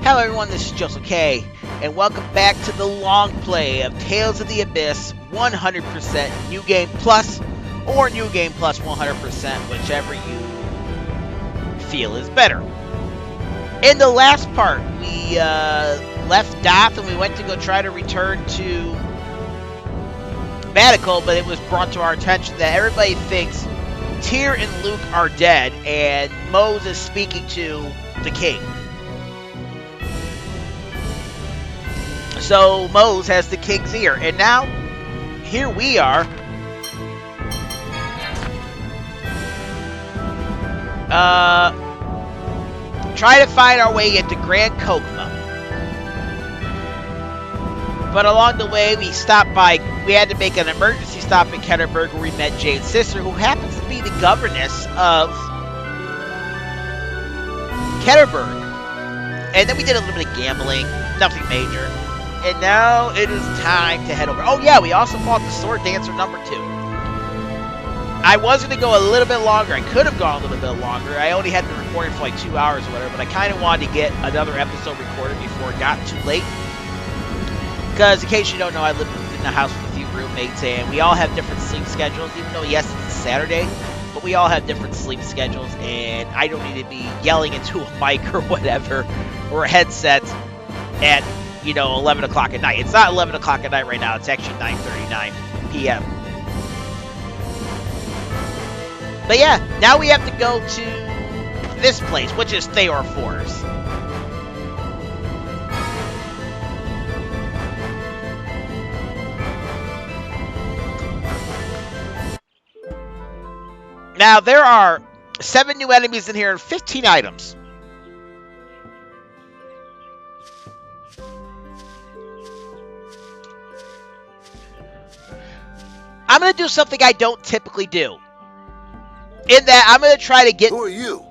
Hello everyone, this is Joseph K, and welcome back to the long play of Tales of the Abyss 100% New Game Plus, or New Game Plus 100%, whichever you feel is better. In the last part, we left Doth and we went to go try to return to Binah.Go, but it was brought to our attention that everybody thinks Tyr and Luke are dead, and Mose is speaking to the king. So Mose has the king's ear, and now here we are. Trying to find our way into Grand Chokmah. But along the way, we had to make an emergency stop in Ketterberg where we met Jane's sister, who happens to be the governess of Ketterberg. And then we did a little bit of gambling, nothing major. And now it is time to head over. Oh yeah, we also fought the Sword Dancer number 2. I was going to go a little bit longer. I could have gone a little bit longer. I only had been recording for like 2 hours or whatever, but I kind of wanted to get another episode recorded before it got too late. Because in case you don't know, I live in a house with a few roommates, and we all have different sleep schedules, even though yes, it's Saturday, but we all have different sleep schedules, and I don't need to be yelling into a mic or whatever, or a headset at 11 o'clock at night. It's not 11 o'clock at night right now. It's actually 9:39 p.m. But yeah, now we have to go to this place, which is Theor Forest. Now, there are 7 new enemies in here and 15 items. I'm going to do something I don't typically do. In that, I'm going to try to get... Who are you?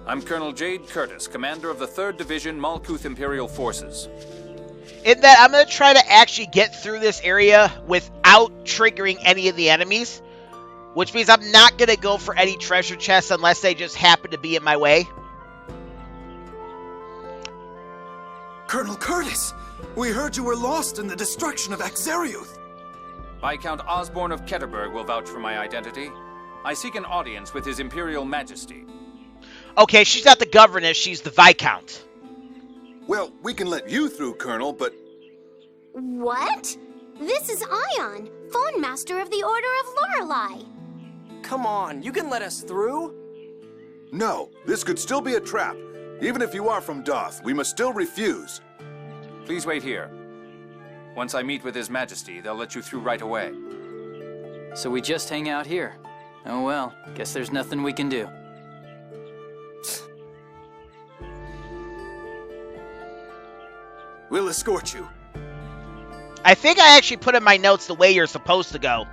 I'm Colonel Jade Curtis, commander of the 3rd Division Malkuth Imperial Forces. In that, I'm going to try to actually get through this area without triggering any of the enemies. Which means I'm not going to go for any treasure chests unless they just happen to be in my way. Colonel Curtis! We heard you were lost in the destruction of Axariuth. Viscount Osborne of Ketterberg will vouch for my identity. I seek an audience with His Imperial Majesty. Okay, she's not the governess, she's the Viscount. Well, we can let you through, Colonel, but... What? This is Ion, Phone Master of the Order of Lorelei. Come on, you can let us through? No, this could still be a trap. Even if you are from Doth, we must still refuse. Please wait here. Once I meet with His Majesty, they'll let you through right away. So we just hang out here. Oh well, guess there's nothing we can do. We'll escort you. I think I actually put in my notes the way you're supposed to go.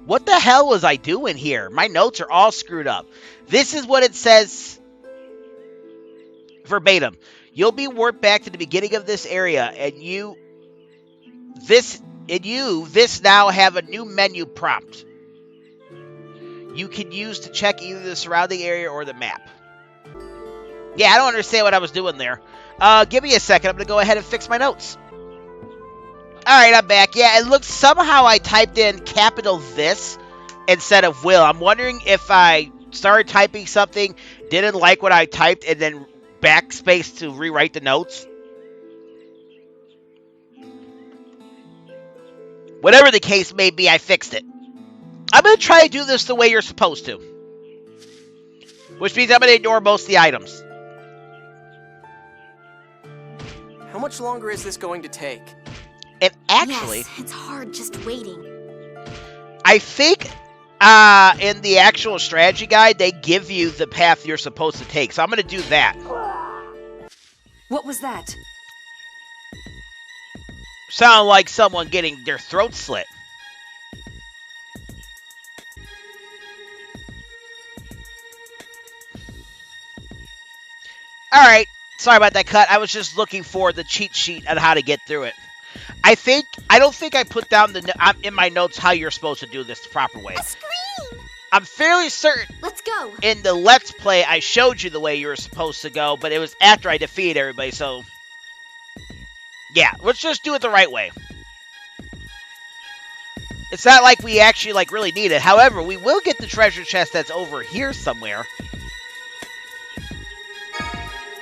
What the hell was I doing here? My notes are all screwed up. This is what it says verbatim. You'll be warped back to the beginning of this area, and this now have a new menu prompt. You can use to check either the surrounding area or the map. Yeah, I don't understand what I was doing there. Give me a second. I'm going to go ahead and fix my notes. Alright, I'm back. Yeah, it looks somehow I typed in capital this instead of will. I'm wondering if I started typing something, didn't like what I typed, and then backspace to rewrite the notes. Whatever the case may be, I fixed it. I'm going to try to do this the way you're supposed to. Which means I'm going to ignore most of the items. How much longer is this going to take? And actually... Yes, it's hard just waiting. I think in the actual strategy guide, they give you the path you're supposed to take. So I'm going to do that. What was that? Sound like someone getting their throat slit. Alright, sorry about that cut. I was just looking for the cheat sheet on how to get through it. I don't think I put down in my notes how you're supposed to do this the proper way. A scream! I'm fairly certain Let's go. in the Let's Play I showed you the way you were supposed to go, but it was after I defeated everybody, so... Yeah, let's just do it the right way. It's not like we actually, like, really need it. However, we will get the treasure chest that's over here somewhere.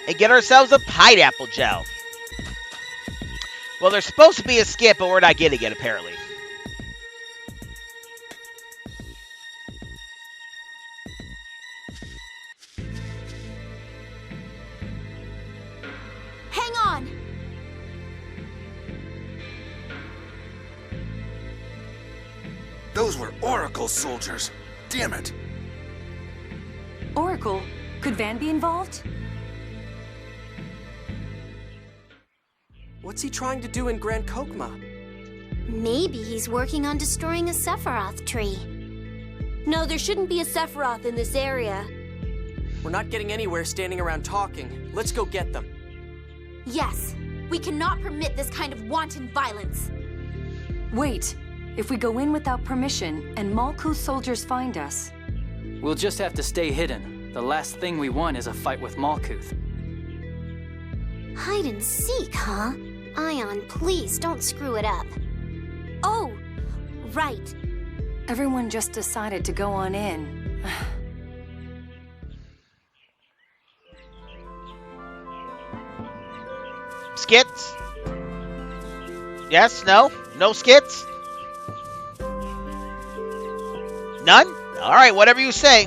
And get ourselves a pineapple gel. Well, there's supposed to be a skip, but we're not getting it, apparently. Hang on. Those were Oracle soldiers. Damn it. Oracle? Could Van be involved? What's he trying to do in Grand Chokmah? Maybe he's working on destroying a Sephiroth tree. No, there shouldn't be a Sephiroth in this area. We're not getting anywhere standing around talking. Let's go get them. Yes, we cannot permit this kind of wanton violence. Wait. If we go in without permission and Malkuth soldiers find us... We'll just have to stay hidden. The last thing we want is a fight with Malkuth. Hide and seek, huh? Ion, please don't screw it up. Oh, right. Everyone just decided to go on in. Skits? Yes? No? No skits? None? Alright, whatever you say.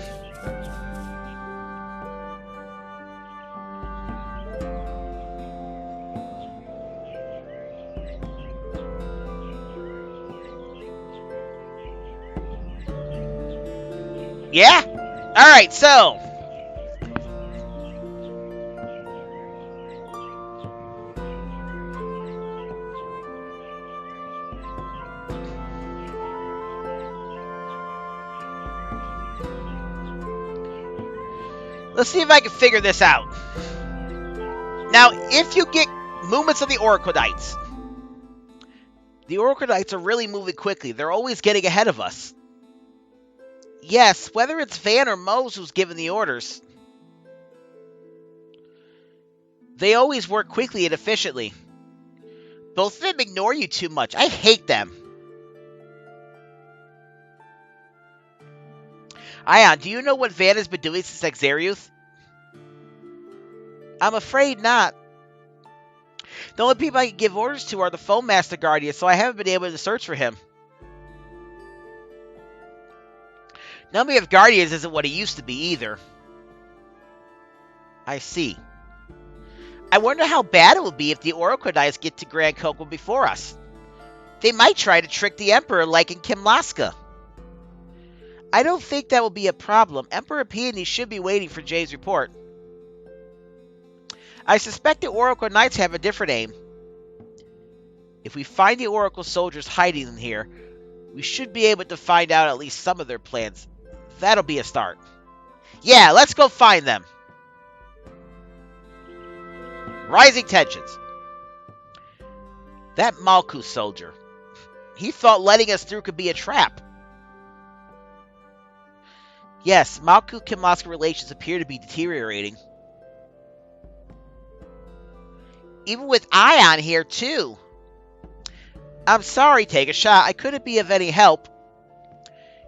Yeah? Alright, so... let's see if I can figure this out. Now, if you get movements of the Oracle Knights, the Oracle Knights are really moving quickly. They're always getting ahead of us. Yes, whether it's Van or Mose who's giving the orders, they always work quickly and efficiently. Both of them ignore you too much. I hate them. Ion, do you know what Van has been doing since Exariuth? I'm afraid not. The only people I can give orders to are the Foam Master Guardian, so I haven't been able to search for him. Number of Guardians isn't what he used to be either. I see. I wonder how bad it will be if the Oracle Knights get to Grand Chokmah before us. They might try to trick the Emperor like in Kimlasca. I don't think that will be a problem. Emperor Peony should be waiting for Jay's report. I suspect the Oracle Knights have a different aim. If we find the Oracle soldiers hiding in here, we should be able to find out at least some of their plans. That'll be a start. Yeah, let's go find them. Rising tensions. That Malkuth soldier. He thought letting us through could be a trap. Yes, Malkuth-Kimlasca relations appear to be deteriorating. Even with Ion here, too. I'm sorry, take a shot. I couldn't be of any help.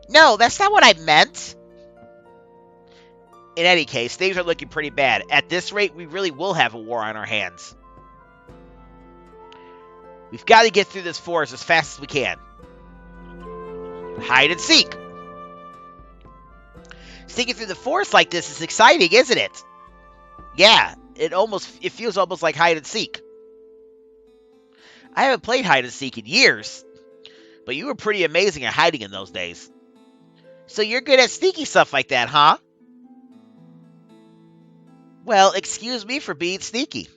No, that's not what I meant. In any case, things are looking pretty bad. At this rate, we really will have a war on our hands. We've got to get through this forest as fast as we can. Hide and seek. Sneaking through the forest like this is exciting, isn't it? Yeah, it feels almost like hide and seek. I haven't played hide and seek in years, but you were pretty amazing at hiding in those days. So you're good at sneaky stuff like that, huh? Well, excuse me for being sneaky.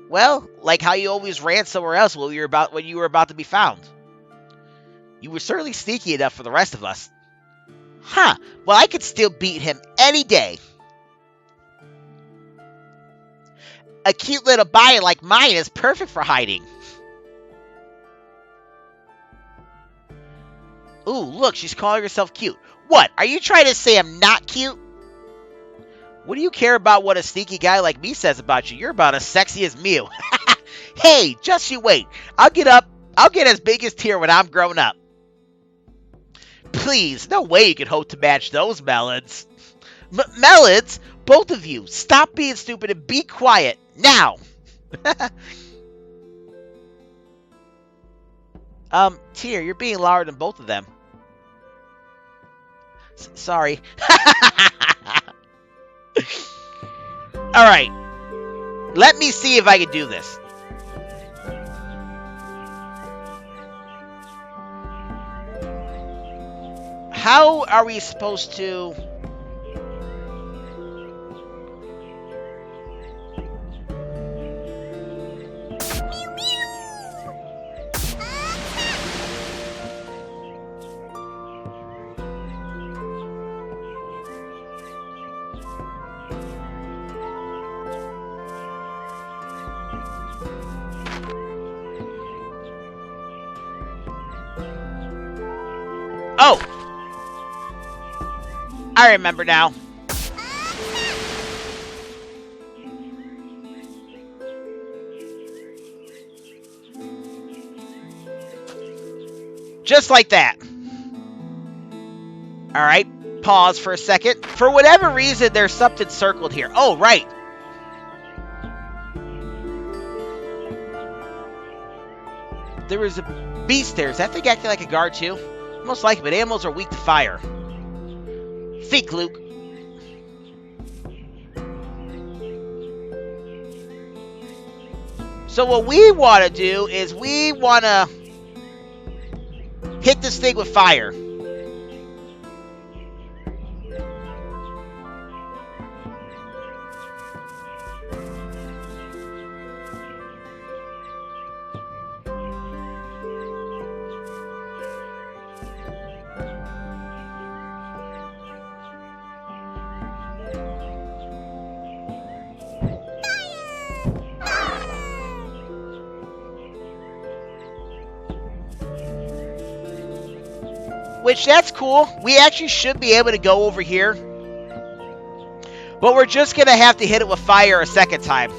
Well, like how you always ran somewhere else when you were about to be found. You were certainly sneaky enough for the rest of us. Huh, well I could still beat him any day. A cute little body like mine is perfect for hiding. Ooh, look, she's calling herself cute. What? Are you trying to say I'm not cute? What do you care about what a sneaky guy like me says about you? You're about as sexy as Mew. Hey, just you wait. I'll get as big as Tyr when I'm grown up. Please, no way you can hope to match those melons. Melons? Both of you, stop being stupid and be quiet. Now! Tyr, you're being louder than both of them. Sorry. Alright. Let me see if I can do this. How are we supposed to... Oh! I remember now. Just like that. Alright, pause for a second. For whatever reason, there's something circled here. Oh, right. There was a beast there. Is that thing acting like a guard too? Most likely, but animals are weak to fire. Think, Luke. So what we want to do is we want to hit this thing with fire. Which, that's cool. We actually should be able to go over here. But we're just going to have to hit it with fire a second time.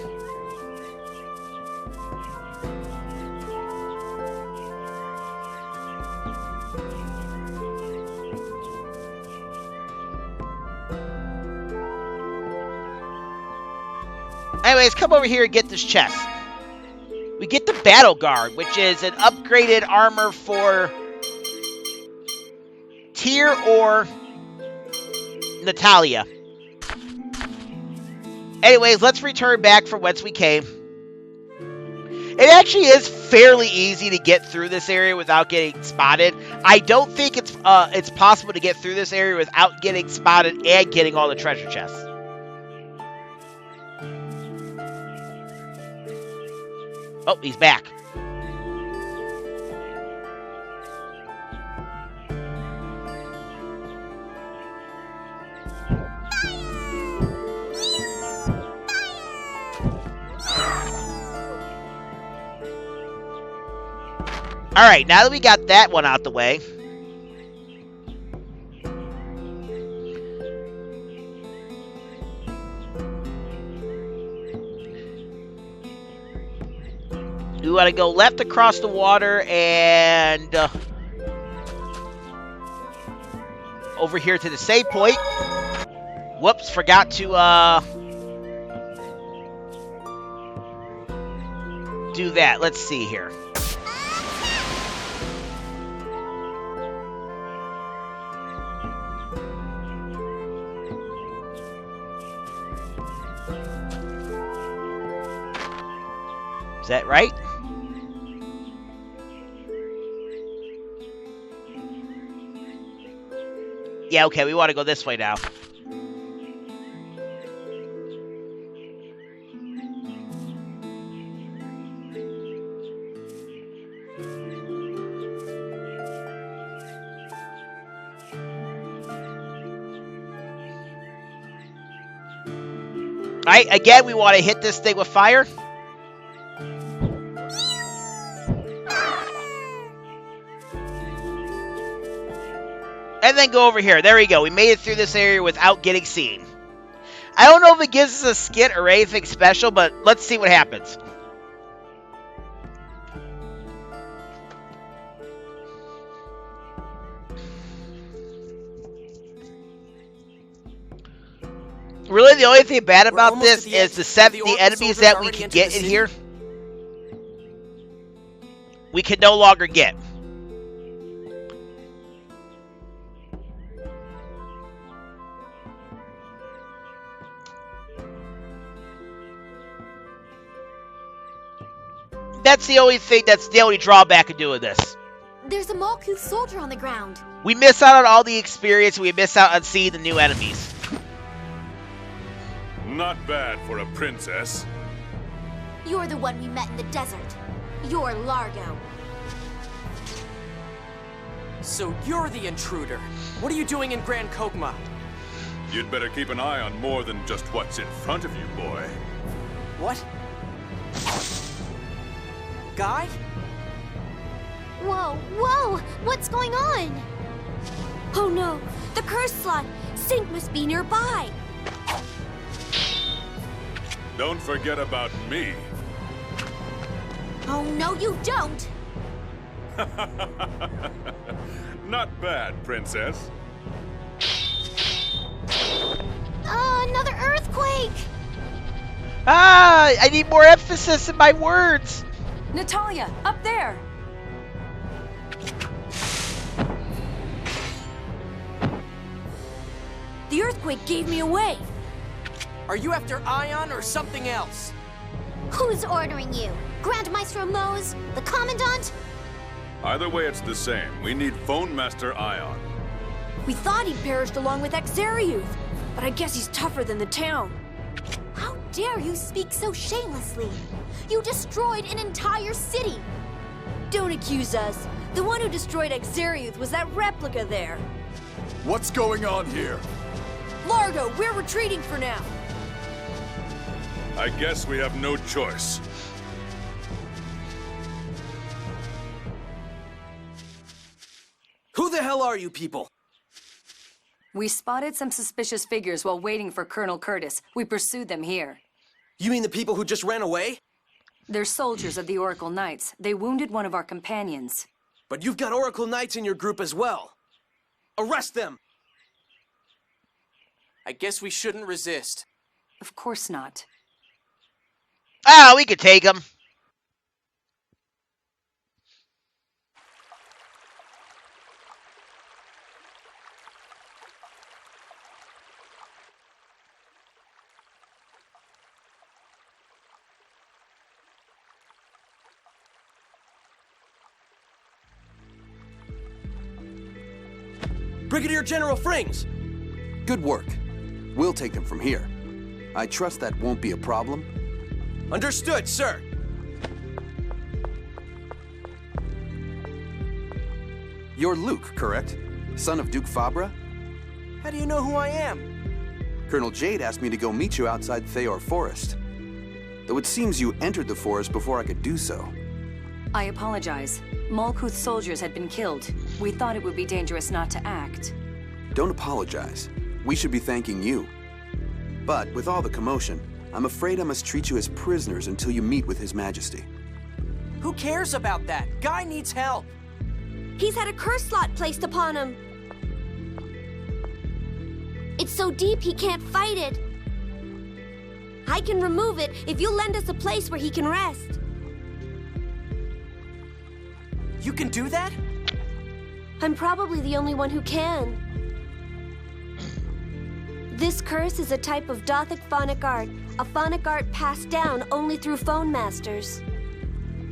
Anyways, come over here and get this chest. We get the Battle Guard, which is an upgraded armor for Tyr or Natalia. Anyways, let's return back from whence we came. It actually is fairly easy to get through this area without getting spotted. I don't think it's possible to get through this area without getting spotted and getting all the treasure chests. Oh, he's back. Alright, now that we got that one out the way. We want to go left across the water and over here to the save point. Whoops, forgot to do that. Let's see here. Is that right? Yeah, okay, we want to go this way now. Alright, again, we want to hit this thing with fire. And and then go over here. There we go. We made it through this area without getting seen. I don't know if it gives us a skit or anything special, but let's see what happens. Really, the only thing bad about this is the 70 enemies that we can get in here, we can no longer get. That's the only thing, that's the only drawback of doing this. There's a Malkuth soldier on the ground. We miss out on all the experience, we miss out on seeing the new enemies. Not bad for a princess. You're the one we met in the desert. You're Largo. So you're the intruder. What are you doing in Grand Chokmah? You'd better keep an eye on more than just what's in front of you, boy. What? Guy? Whoa, whoa! What's going on? Oh no! The curse slot! Sync must be nearby! Don't forget about me. Oh, no, you don't! Not bad, princess. Another earthquake! Ah, I need more emphasis in my words. Natalia, up there! The earthquake gave me away! Are you after Ion or something else? Who's ordering you? Grand Maestro Mose? The Commandant? Either way, it's the same. We need Phone Master Ion. We thought he perished along with Exariuth, but I guess he's tougher than the town. How dare you speak so shamelessly? You destroyed an entire city! Don't accuse us. The one who destroyed Exariuth was that replica there. What's going on here? Largo, we're retreating for now. I guess we have no choice. Who the hell are you people? We spotted some suspicious figures while waiting for Colonel Curtis. We pursued them here. You mean the people who just ran away? They're soldiers of the Oracle Knights. They wounded one of our companions. But you've got Oracle Knights in your group as well. Arrest them! I guess we shouldn't resist. Of course not. Ah, we could take them. Brigadier General Frings! Good work. We'll take them from here. I trust that won't be a problem. Understood, sir. You're Luke, correct? Son of Duke Fabra? How do you know who I am? Colonel Jade asked me to go meet you outside Theor Forest. Though it seems you entered the forest before I could do so. I apologize. Malkuth soldiers had been killed. We thought it would be dangerous not to act. Don't apologize. We should be thanking you. But with all the commotion, I'm afraid I must treat you as prisoners until you meet with His Majesty. Who cares about that? Guy needs help. He's had a curse slot placed upon him. It's so deep he can't fight it. I can remove it if you'll lend us a place where he can rest. You can do that? I'm probably the only one who can. This curse is a type of Dothic phonic art, a phonic art passed down only through phone masters.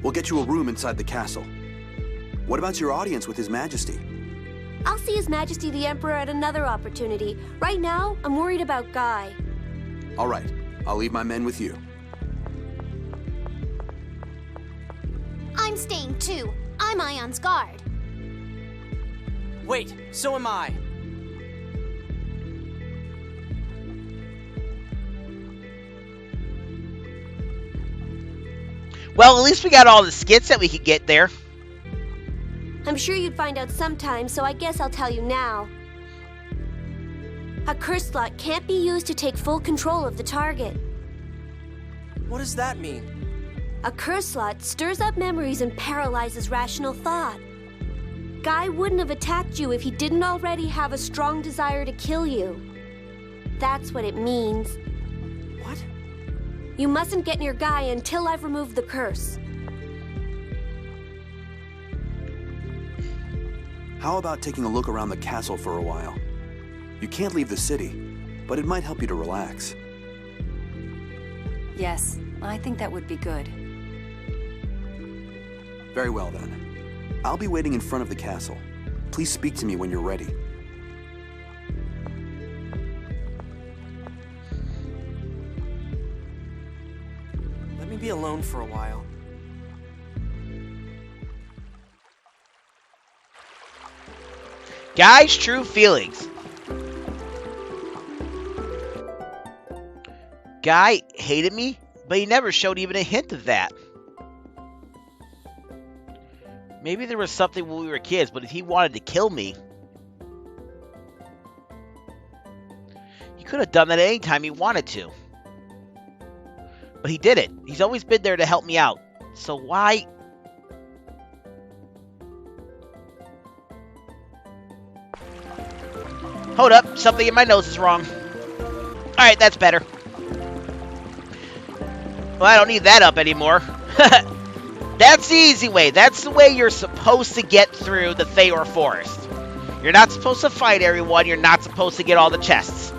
We'll get you a room inside the castle. What about your audience with His Majesty? I'll see His Majesty the Emperor at another opportunity. Right now, I'm worried about Guy. All right, I'll leave my men with you. I'm staying too. I'm Ion's guard. Wait, so am I. Well, at least we got all the skits that we could get there. I'm sure you'd find out sometime, so I guess I'll tell you now. A curse slot can't be used to take full control of the target. What does that mean? A curse slot stirs up memories and paralyzes rational thought. Guy wouldn't have attacked you if he didn't already have a strong desire to kill you. That's what it means. What? You mustn't get near Guy until I've removed the curse. How about taking a look around the castle for a while? You can't leave the city, but it might help you to relax. Yes, I think that would be good. Very well then. I'll be waiting in front of the castle. Please speak to me when you're ready. Let me be alone for a while. Guy's true feelings. Guy hated me, but he never showed even a hint of that. Maybe there was something when we were kids, but if he wanted to kill me, he could have done that any time he wanted to. But he didn't. He's always been there to help me out. So why? Hold up, something in my nose is wrong. Alright, that's better. Well, I don't need that up anymore. That's the easy way. That's the way you're supposed to get through the Theor Forest. You're not supposed to fight everyone. You're not supposed to get all the chests.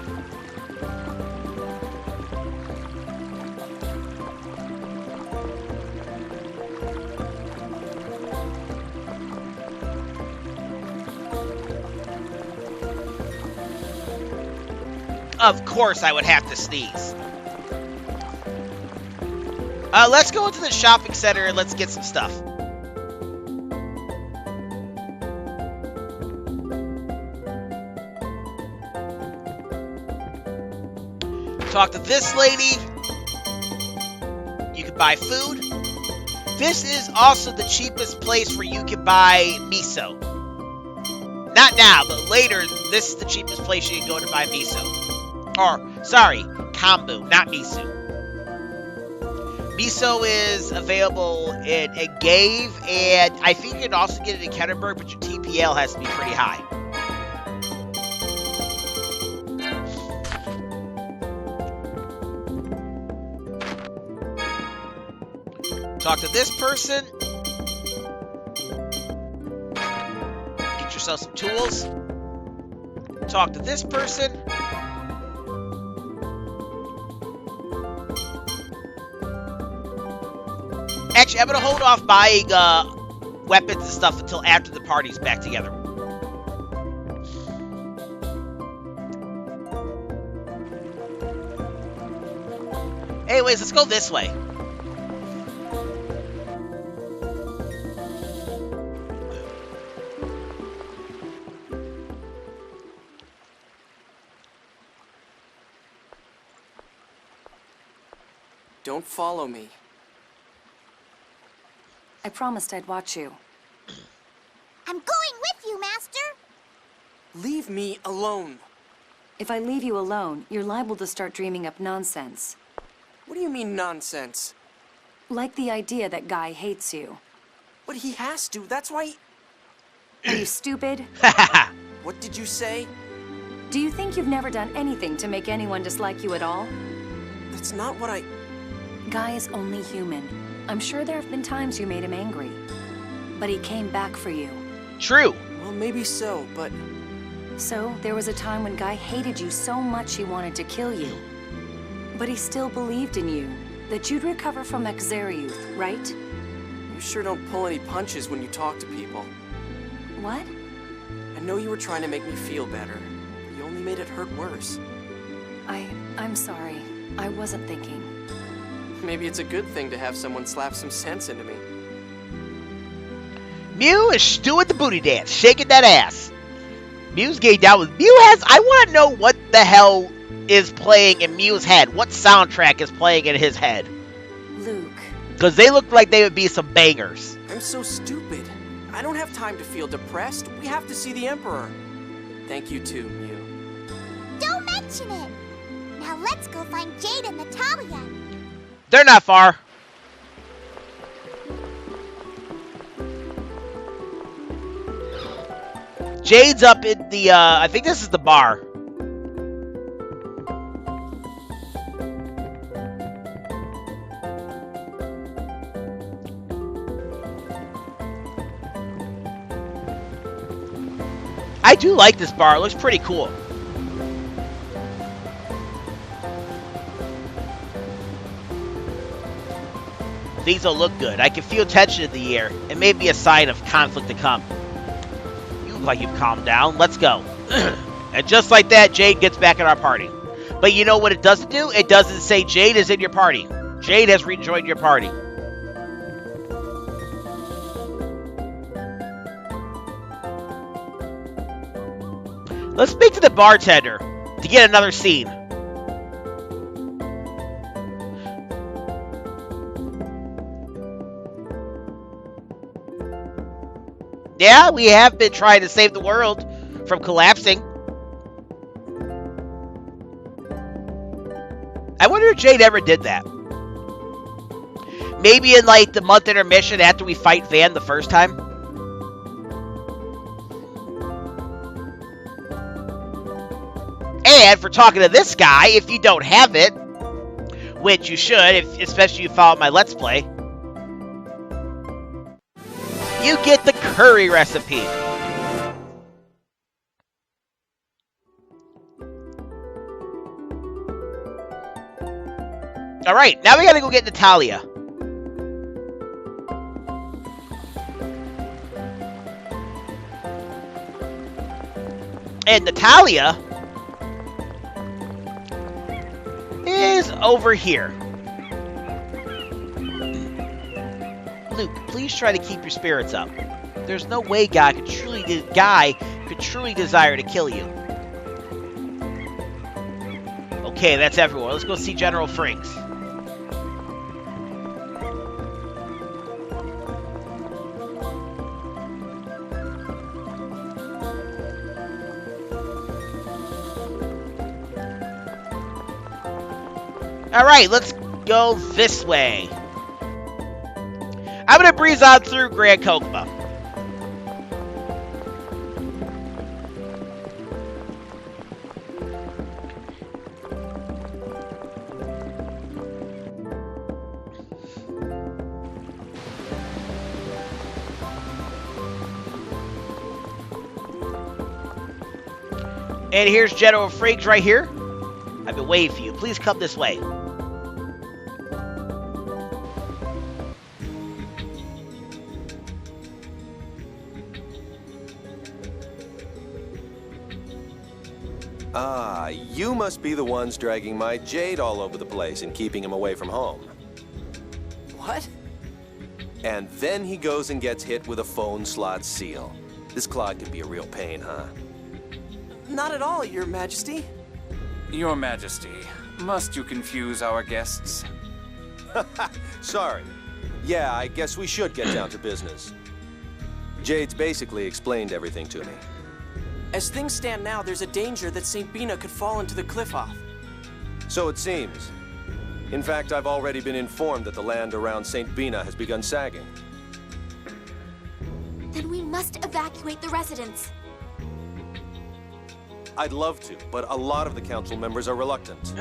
Of course I would have to sneeze. Let's go into the shopping center and let's get some stuff. Talk to this lady. You can buy food. This is also the cheapest place where you can buy miso. Not now, but later, this is the cheapest place you can go to buy miso. Or, sorry, kombu, not miso. Miso is available in Engeve, and I think you can also get it in Ketterberg, but your TPL has to be pretty high. Talk to this person. Get yourself some tools. Talk to this person. Actually, I'm going to hold off buying weapons and stuff until after the party's back together. Anyways, let's go this way. Don't follow me. I promised I'd watch you. I'm going with you, Master. Leave me alone. If I leave you alone, you're liable to start dreaming up nonsense. What do you mean, nonsense? Like the idea that Guy hates you. But he has to, that's why Are you stupid? What did you say? Do you think you've never done anything to make anyone dislike you at all? That's not what I... Guy is only human. I'm sure there have been times you made him angry. But he came back for you. True. Well, maybe so, but... So, there was a time when Guy hated you so much he wanted to kill you. But he still believed in you, that you'd recover from Exariuth, right? You sure don't pull any punches when you talk to people. What? I know you were trying to make me feel better. You only made it hurt worse. I'm sorry. I wasn't thinking. Maybe it's a good thing to have someone slap some sense into me. Mew is doing the booty dance, shaking that ass. Mew's getting down with... Mew has... I want to know what the hell is playing in Mew's head. What soundtrack is playing in his head? Luke. Because they look like they would be some bangers. I'm so stupid. I don't have time to feel depressed. We have to see the Emperor. Thank you too, Mew. Don't unfortunate. Now let's go find Jade and Natalia. They're not far. Jade's up in the, I think this is the bar. I do like this bar. It looks pretty cool. Things don't look good. I can feel tension in the air. It may be a sign of conflict to come. You look like you've calmed down. Let's go. And just like that, Jade gets back in our party. But you know what it doesn't do? It doesn't say Jade is in your party. Jade has rejoined your party. Let's speak to the bartender to get another scene. Yeah, we have been trying to save the world from collapsing. I wonder if Jade ever did that. Maybe in like the month intermission after we fight Van the first time. And for talking to this guy, if you don't have it, which you should, especially if you follow my Let's Play, you get the curry recipe. Alright, now we gotta go get Natalia. And Natalia is over here. Luke, please try to keep your spirits up. There's no way Guy could truly desire to kill you. Okay, that's everyone. Let's go see General Frings. Alright, let's go this way. I'm going to breeze on through Grand Chokmah. And here's General Frings right here. I've been waiting for you. Please come this way. Ah, you must be the ones dragging my Jade all over the place and keeping him away from home. What? And then he goes and gets hit with a phone slot seal. This clod can be a real pain, huh? Not at all, Your Majesty. Your Majesty, must you confuse our guests? Sorry. Yeah, I guess we should get down to business. Jade's basically explained everything to me. As things stand now, there's a danger that St. Binah could fall into the cliff off. So it seems. In fact, I've already been informed that the land around St. Binah has begun sagging. Then we must evacuate the residents. I'd love to, but a lot of the council members are reluctant.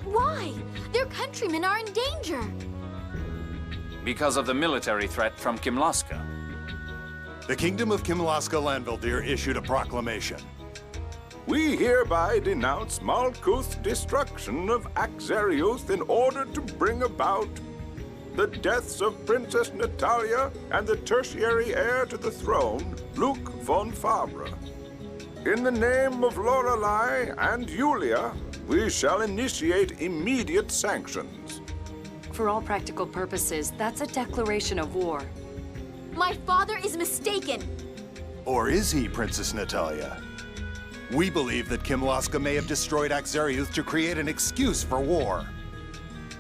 Why? Their countrymen are in danger. Because of the military threat from Kimlasca. The Kingdom of Kimlasca-Lanvaldear issued a proclamation. We hereby denounce Malkuth's destruction of Axariuth in order to bring about the deaths of Princess Natalia and the tertiary heir to the throne, Luke von Fabre. In the name of Lorelei and Julia, we shall initiate immediate sanctions. For all practical purposes, that's a declaration of war. My father is mistaken. Or is he, Princess Natalia? We believe that Kimlasca may have destroyed Axariuth to create an excuse for war.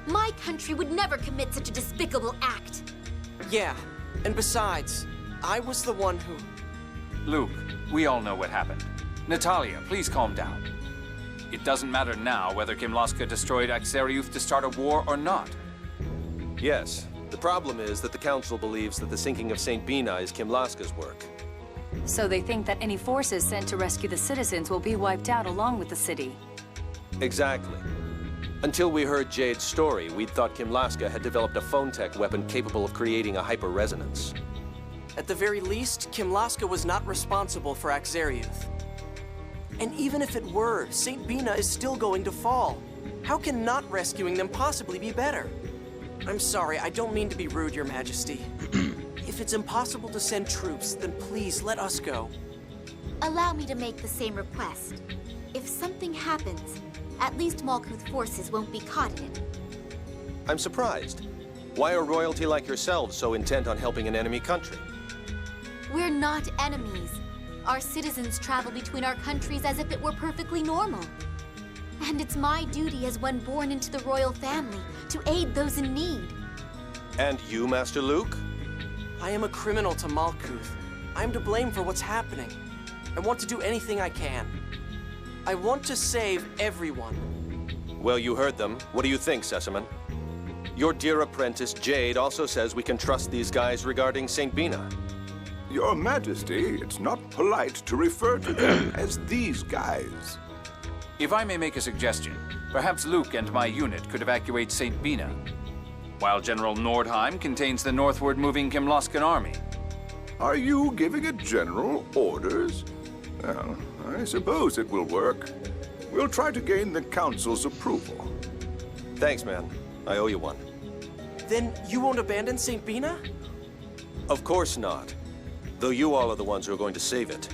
My country would never commit such a despicable act. Yeah, and besides, I was the one who... Luke, we all know what happened. Natalia, please calm down. it doesn't matter now whether Kimlasca destroyed Axariuth to start a war or not. Yes. The problem is that the Council believes that the sinking of St. Binah is Kimlasca's work. So they think that any forces sent to rescue the citizens will be wiped out along with the city. Exactly. Until we heard Jade's story, we'd thought Kimlasca had developed a phone-tech weapon capable of creating a hyper-resonance. At the very least, Kimlasca was not responsible for Axariuth. And even if it were, St. Binah is still going to fall. How can not rescuing them possibly be better? I'm sorry, I don't mean to be rude, Your Majesty. If it's impossible to send troops, then please let us go. Allow me to make the same request. If something happens, at least Malkuth forces won't be caught in it. I'm surprised. Why are royalty like yourselves so intent on helping an enemy country? We're not enemies. Our citizens travel between our countries as if it were perfectly normal. And it's my duty as one born into the royal family to aid those in need. And you, Master Luke? I am a criminal to Malkuth. I'm to blame for what's happening. I want to do anything I can. I want to save everyone. Well, you heard them. What do you think, Sesaman? Your dear apprentice, Jade, also says we can trust these guys regarding St. Binah. Your Majesty, it's not polite to refer to them as these guys. If I may make a suggestion, perhaps Luke and my unit could evacuate St. Binah, while General Nordheim contains the northward moving Kimlascan army. Are you giving a general orders? Well, I suppose it will work. We'll try to gain the Council's approval. Thanks, man. I owe you one. Then you won't abandon St. Binah? Of course not. Though you all are the ones who are going to save it.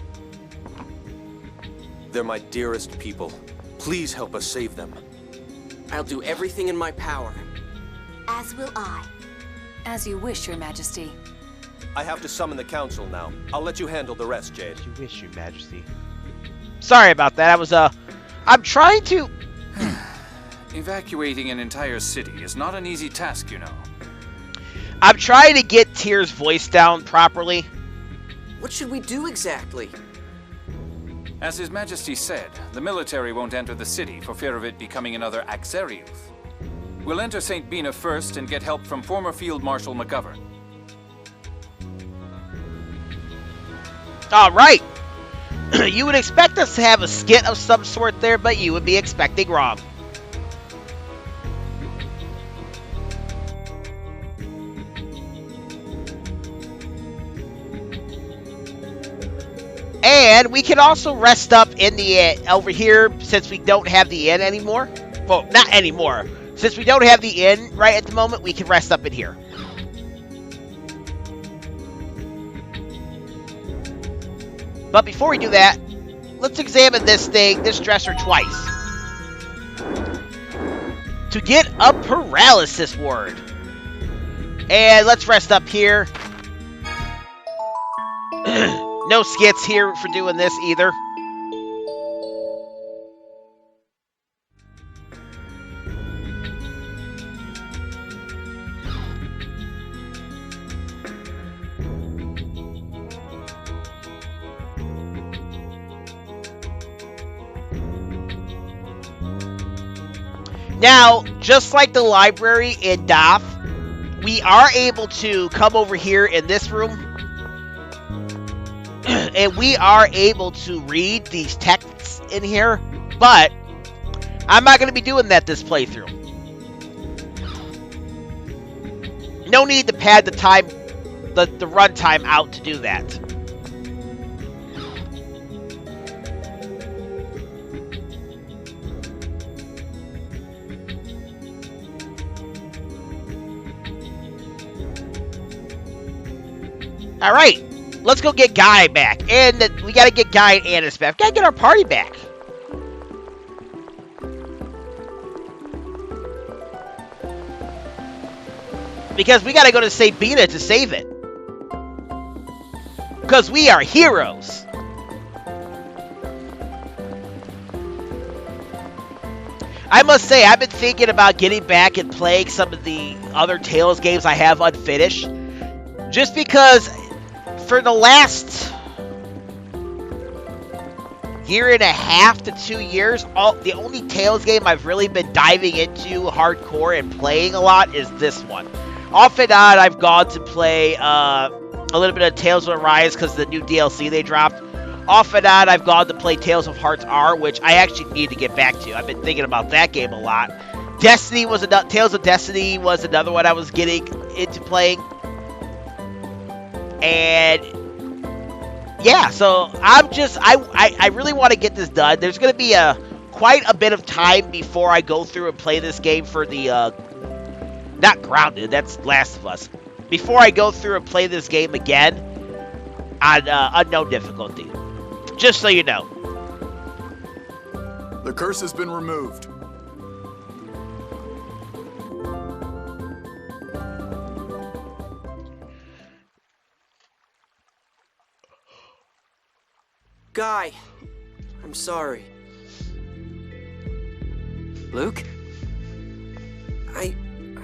They're my dearest people. Please help us save them. I'll do everything in my power. As will I. As you wish, Your Majesty. I have to summon the Council now. I'll let you handle the rest, Jade. As you wish, Your Majesty. Sorry about that. I'm trying to... Evacuating an entire city is not an easy task, you know. I'm trying to get Tyr's voice down properly. What should we do exactly? As His Majesty said, the military won't enter the city for fear of it becoming another Axariuth. We'll enter St. Binah first and get help from former Field Marshal McGovern. All right. You would expect us to have a skit of some sort there, but you would be expecting wrong. And we can also rest up in the over here since we don't have the inn anymore. Well, not anymore. Since we don't have the inn right at the moment, we can rest up in here. But before we do that, let's examine this dresser twice. To get a paralysis word. And let's rest up here. No skits here for doing this either. Now, just like the library in Doth, we are able to come over here in this room and we are able to read these texts in here, but I'm not going to be doing that this playthrough. No need to pad the time, the runtime out to do that. All right. Let's go get Guy back. And we gotta get Guy and Anise back. We gotta get our party back. Because we gotta go to St. Binah to save it. Because we are heroes. I must say, I've been thinking about getting back and playing some of the other Tales games I have unfinished. Just because... for the last year and a half to 2 years, the only Tales game I've really been diving into hardcore and playing a lot is this one. Off and on, I've gone to play a little bit of Tales of Arise because of the new DLC they dropped. Off and on, I've gone to play Tales of Hearts R, which I actually need to get back to. I've been thinking about that game a lot. Tales of Destiny was another one I was getting into playing. And yeah, so I really want to get this done. There's going to be quite a bit of time before I go through and play this game for the not Grounded, that's Last of Us. Before I go through and play this game again on unknown difficulty. Just so you know. The curse has been removed. Guy, I'm sorry. Luke?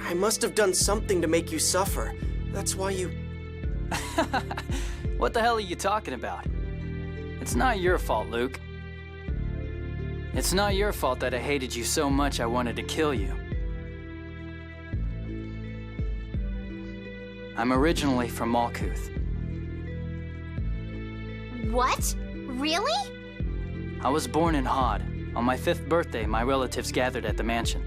I must have done something to make you suffer. That's why you... What the hell are you talking about? It's not your fault, Luke. It's not your fault that I hated you so much I wanted to kill you. I'm originally from Malkuth. What? Really? I was born in Hod. On my 5th birthday, my relatives gathered at the mansion.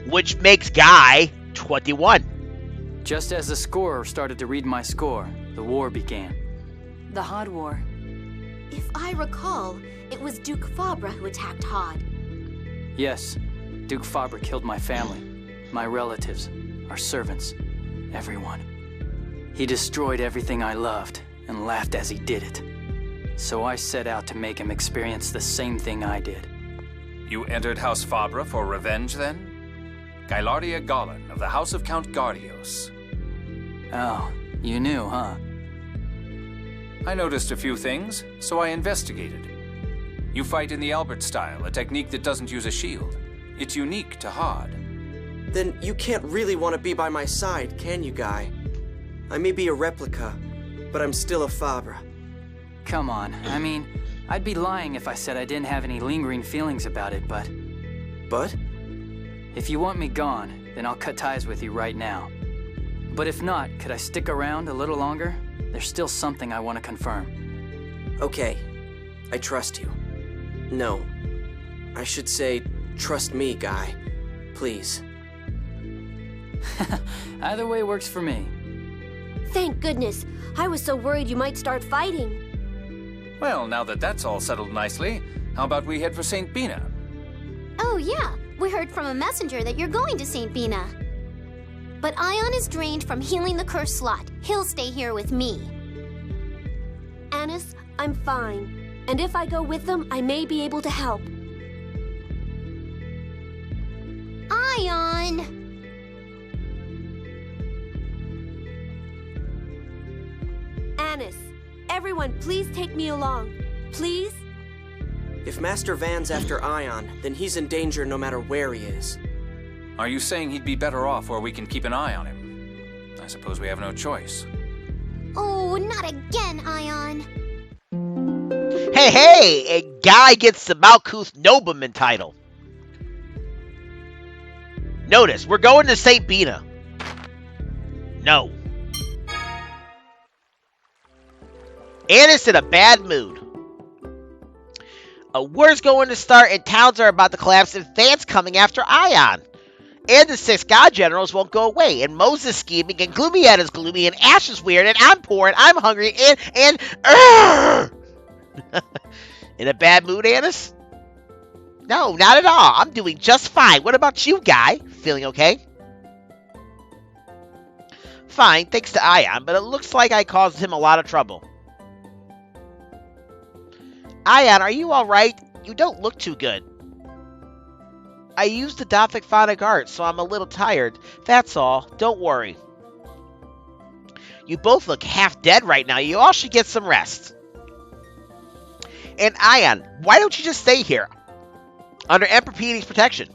Which makes Guy 21. Just as the scorer started to read my score, the war began. The Hod War. If I recall, it was Duke Fabra who attacked Hod. Yes, Duke Fabra killed my family, my relatives, our servants, everyone. He destroyed everything I loved and laughed as he did it. So I set out to make him experience the same thing I did. You entered House Fabra for revenge, then? Gylardia Golan of the House of Count Gardios. Oh, you knew, huh? I noticed a few things, so I investigated. You fight in the Albert style, a technique that doesn't use a shield. It's unique to Hod. Then you can't really want to be by my side, can you, Guy? I may be a replica, but I'm still a Fabra. Come on, I mean, I'd be lying if I said I didn't have any lingering feelings about it, but... But? If you want me gone, then I'll cut ties with you right now. But if not, could I stick around a little longer? There's still something I want to confirm. Okay, I trust you. No, I should say, trust me, Guy. Please. Either way works for me. Thank goodness. I was so worried you might start fighting. Well, now that that's all settled nicely, how about we head for St. Binah? Oh yeah, we heard from a messenger that you're going to St. Binah. But Ion is drained from healing the curse slot. He'll stay here with me. Anise, I'm fine. And if I go with them, I may be able to help. Ion! Anise, everyone, please take me along. Please? If Master Van's after Ion, then he's in danger no matter where he is. Are you saying he'd be better off where we can keep an eye on him? I suppose we have no choice. Oh, not again, Ion. Hey, a Guy gets the Malkuth Nobleman title. Notice, we're going to St. Binah. No. Anise in a bad mood. A war's going to start and towns are about to collapse and Van's coming after Ion. And the 6 god generals won't go away. And Moses scheming and Gloomiad is gloomy and Ash is weird and I'm poor and I'm hungry and in a bad mood, Anise? No, not at all. I'm doing just fine. What about you, Guy? Feeling okay? Fine, thanks to Ion, but it looks like I caused him a lot of trouble. Ion, are you alright? You don't look too good. I used the Dothic Phonic Art, so I'm a little tired. That's all. Don't worry. You both look half dead right now. You all should get some rest. And Ion, why don't you just stay here? Under Emperor Peony's protection.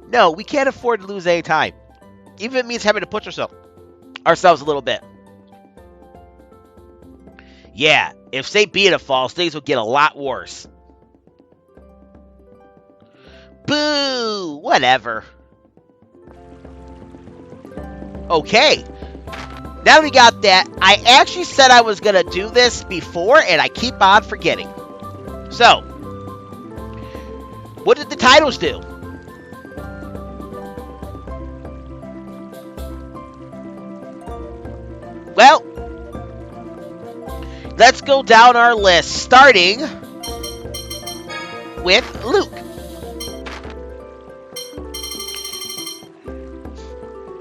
No, we can't afford to lose any time. Even if it means having to push ourselves a little bit. Yeah, If St. Binah falls, things will get a lot worse. Boo! Whatever. Okay. Now that we got that, I actually said I was going to do this before, and I keep on forgetting. So, what did the titles do? Well, let's go down our list, starting with Luke.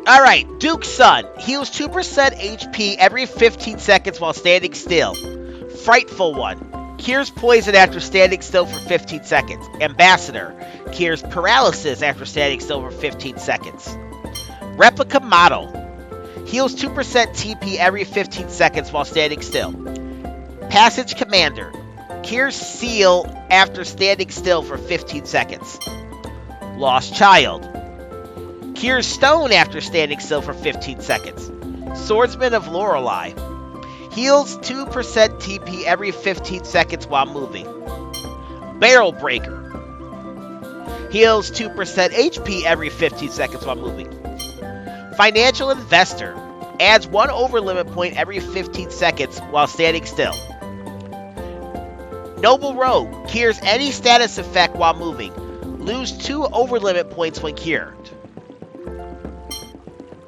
Alright, Duke's son. Heals 2% HP every 15 seconds while standing still. Frightful one. Cures poison after standing still for 15 seconds. Ambassador. Cures paralysis after standing still for 15 seconds. Replica model. Heals 2% TP every 15 seconds while standing still. Passage commander. Cures seal after standing still for 15 seconds. Lost child. Cures stone after standing still for 15 seconds. Swordsman of Lorelei. Heals 2% TP every 15 seconds while moving. Barrel Breaker. Heals 2% HP every 15 seconds while moving. Financial Investor. Adds 1 overlimit point every 15 seconds while standing still. Noble Rogue. Cures any status effect while moving. Lose 2 overlimit points when cured.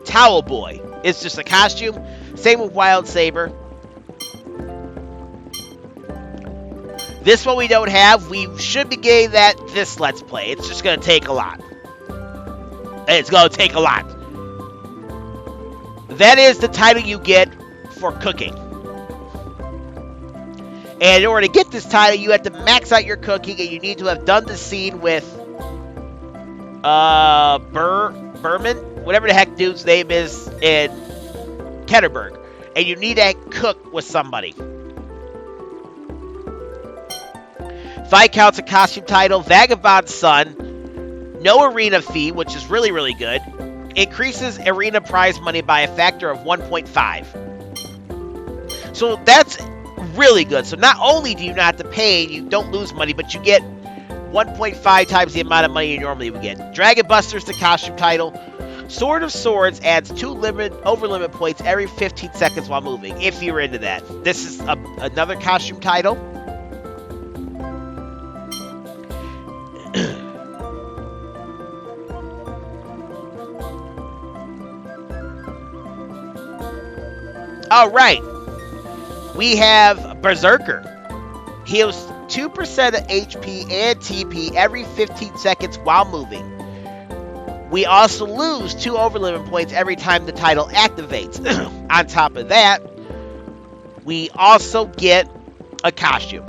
Towel Boy. It's just a costume. Same with Wild Saber. This one we don't have. We should be getting that this Let's Play. It's just going to take a lot. It's going to take a lot. That is the title you get for cooking. And in order to get this title, you have to max out your cooking, and you need to have done the scene with Berman, whatever the heck dude's name is in Ketterberg. And you need to cook with somebody. Viscount's a costume title. Vagabond's Son. No arena fee, which is really, really good. Increases arena prize money by a factor of 1.5. So that's really good. So not only do you not have to pay, you don't lose money, but you get 1.5 times the amount of money you normally would get. Dragon Buster's the costume title. Sword of Swords adds 2 overlimit points every 15 seconds while moving, if you're into that. This is another costume title. All right. We have Berserker. Heals 2% of HP and TP every 15 seconds while moving. We also lose 2 overlimit points every time the title activates. On top of that, we also get a costume.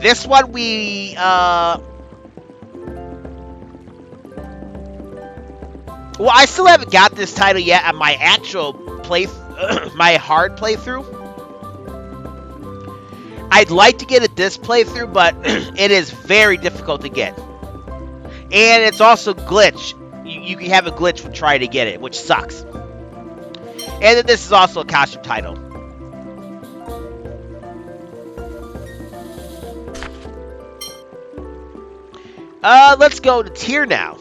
This one we well, I still haven't got this title yet on my actual my hard playthrough. I'd like to get it this playthrough, but it is very difficult to get. And it's also glitch. You can have a glitch when trying to get it, which sucks. And then this is also a costume title. Let's go to tier now.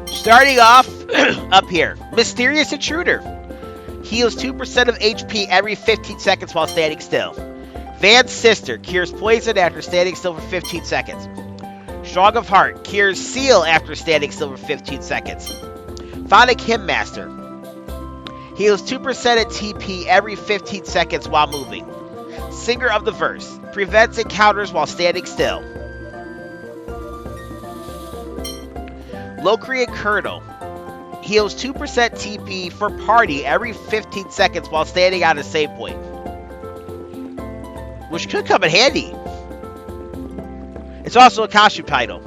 Starting off up here, Mysterious Intruder. Heals 2% of HP every 15 seconds while standing still. Van's Sister cures poison after standing still for 15 seconds. Strong of Heart cures seal after standing still for 15 seconds. Phonic Hymn Master heals 2% of TP every 15 seconds while moving. Singer of the Verse prevents encounters while standing still. Locrian Colonel heals 2% TP for party every 15 seconds while standing on a save point, which could come in handy. It's also a costume title.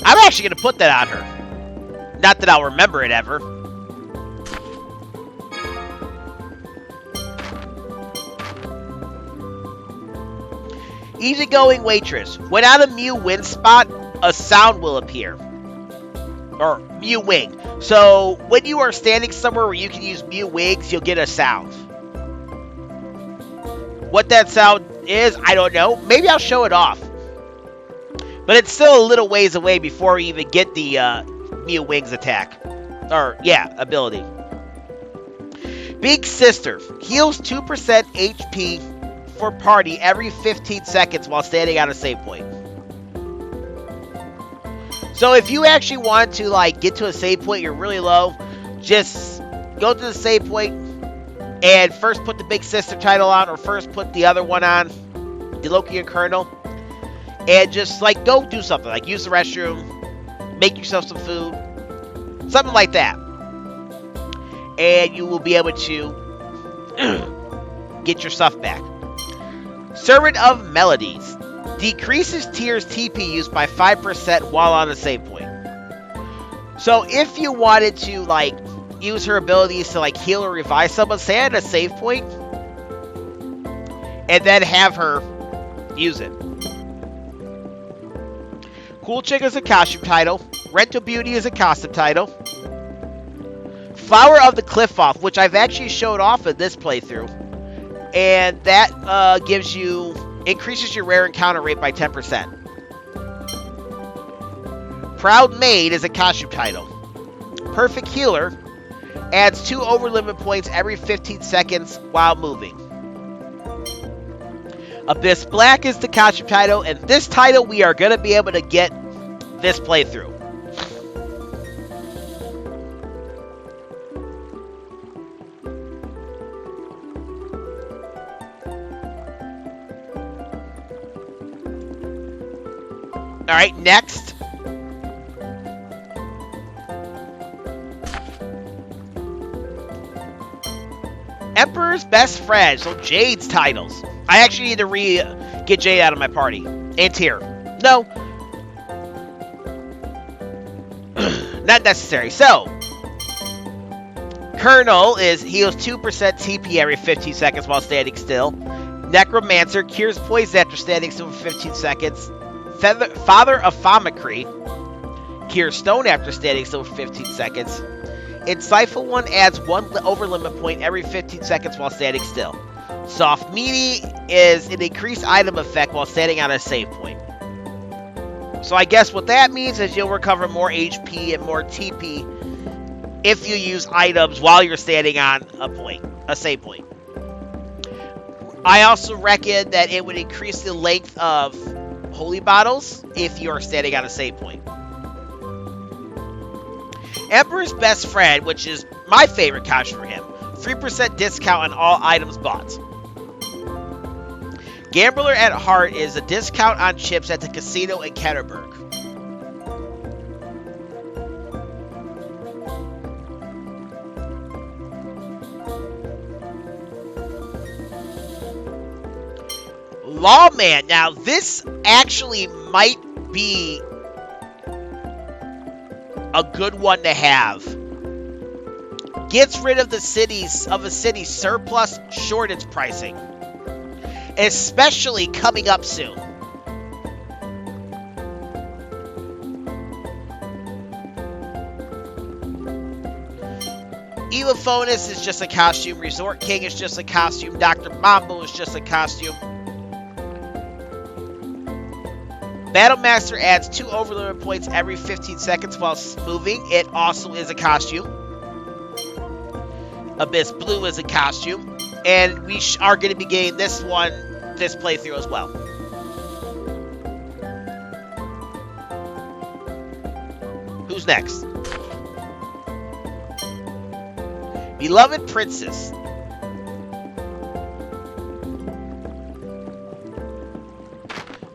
I'm actually going to put that on her. Not that I'll remember it ever. Easygoing waitress. When on a Mew win spot, a sound will appear. Or Mew wing. So when you are standing somewhere where you can use Mew wings, you'll get a sound. What that sound is, I don't know. Maybe I'll show it off. But it's still a little ways away before we even get the Mew wings attack. Or, yeah, ability. Big Sister. Heals 2% HP for party every 15 seconds while standing on a save point. So if you actually want to like get to a save point, you're really low, just go to the save point and first put the Big Sister title on, or first put the other one on, the Loki Colonel, and just like go do something, like use the restroom, make yourself some food, something like that, and you will be able to get your stuff back. Servant of Melodies. Decreases Tier's TP use by 5% while on a save point. So if you wanted to like use her abilities to like heal or revive someone, say at a save point, and then have her use it. Cool Chick is a costume title. Rental Beauty is a costume title. Flower of the Cliff Off, which I've actually showed off in this playthrough, and that gives you, increases your rare encounter rate by 10%. Proud Maid is a costume title. Perfect Healer adds 2 overlimit points every 15 seconds while moving. Abyss Black is the costume title, and this title we are going to be able to get this playthrough. Alright, next. Emperor's Best Friend. So Jade's titles. I actually need to get Jade out of my party. And Tyr. No. Not necessary. So, Colonel heals 2% TP every 15 seconds while standing still. Necromancer cures poison after standing still for 15 seconds. Father of Famicry cures stone after standing still for 15 seconds. Insightful One adds 1 overlimit point every 15 seconds while standing still. Soft Meaty is an increased item effect while standing on a save point. So I guess what that means is you'll recover more HP and more TP if you use items while you're standing on a save point. I also reckon that it would increase the length of holy bottles if you are standing on a save point. Emperor's Best Friend, which is my favorite costume for him. 3% discount on all items bought. Gambler at Heart is a discount on chips at the casino in Ketterberg. Lawman. Now, this actually might be a good one to have. Gets rid of a city's surplus shortage pricing, especially coming up soon. Evophonus is just a costume. Resort King is just a costume. Dr. Mambo is just a costume. Battlemaster adds 2 overlimit points every 15 seconds while moving. It also is a costume. Abyss Blue is a costume. And we are going to be getting this playthrough as well. Who's next? Beloved Princess.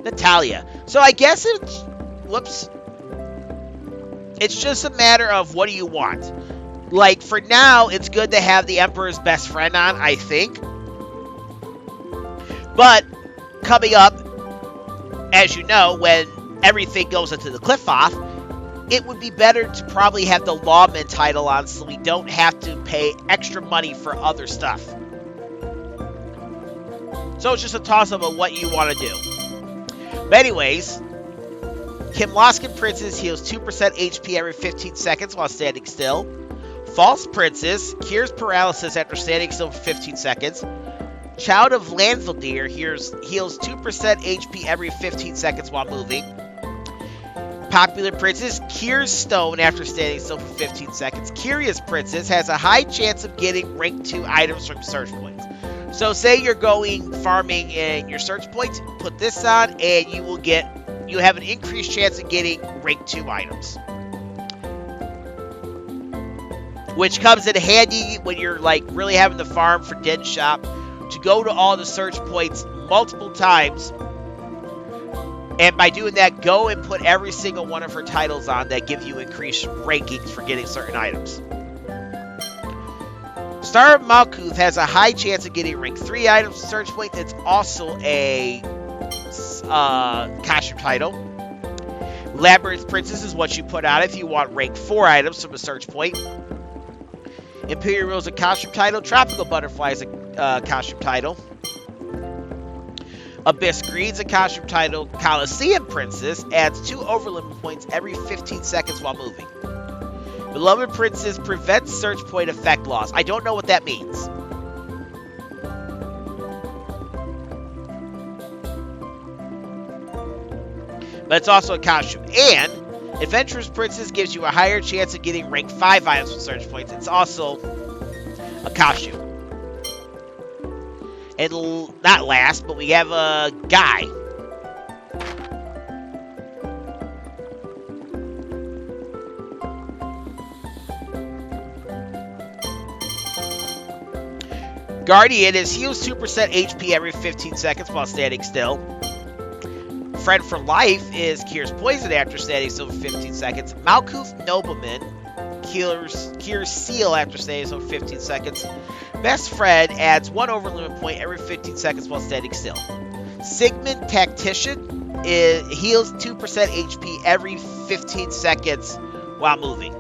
Natalia. So I guess it's just a matter of what do you want. Like, for now, it's good to have the Emperor's Best Friend on, I think. But, coming up, as you know, when everything goes into the cliff off, it would be better to probably have the Lawman title on so we don't have to pay extra money for other stuff. So it's just a toss-up of what you want to do. But anyways, Kimlasca Princess heals 2% HP every 15 seconds while standing still. False Princess cures paralysis after standing still for 15 seconds. Child of Lanvaldear heals 2% HP every 15 seconds while moving. Popular Princess cures stone after standing still for 15 seconds. Curious Princess has a high chance of getting rank 2 items from search points. So say you're going farming in your search points, put this on, and you have an increased chance of getting rank 2 items. Which comes in handy when you're like really having to farm for Den Shop, to go to all the search points multiple times. And by doing that, go and put every single one of her titles on that give you increased rankings for getting certain items. Star of Malkuth has a high chance of getting rank 3 items from search points. It's also a costume title. Labyrinth Princess is what you put on if you want rank 4 items from a search point. Imperial is a costume title. Tropical Butterfly is a costume title. Abyss Green is a costume title. Coliseum Princess adds 2 overlimit points every 15 seconds while moving. Beloved Princess prevents search point effect loss. I don't know what that means. But it's also a costume. And Adventurous Princess gives you a higher chance of getting rank 5 items from search points. It's also a costume. And not last, but we have a Guy. Guardian is heals 2% HP every 15 seconds while standing still. Friend for Life is cures poison after standing still for 15 seconds. Malkuth Nobleman cures seal after standing still for 15 seconds. Best Friend adds 1 overlimit point every 15 seconds while standing still. Sigmund Tactician heals 2% HP every 15 seconds while moving.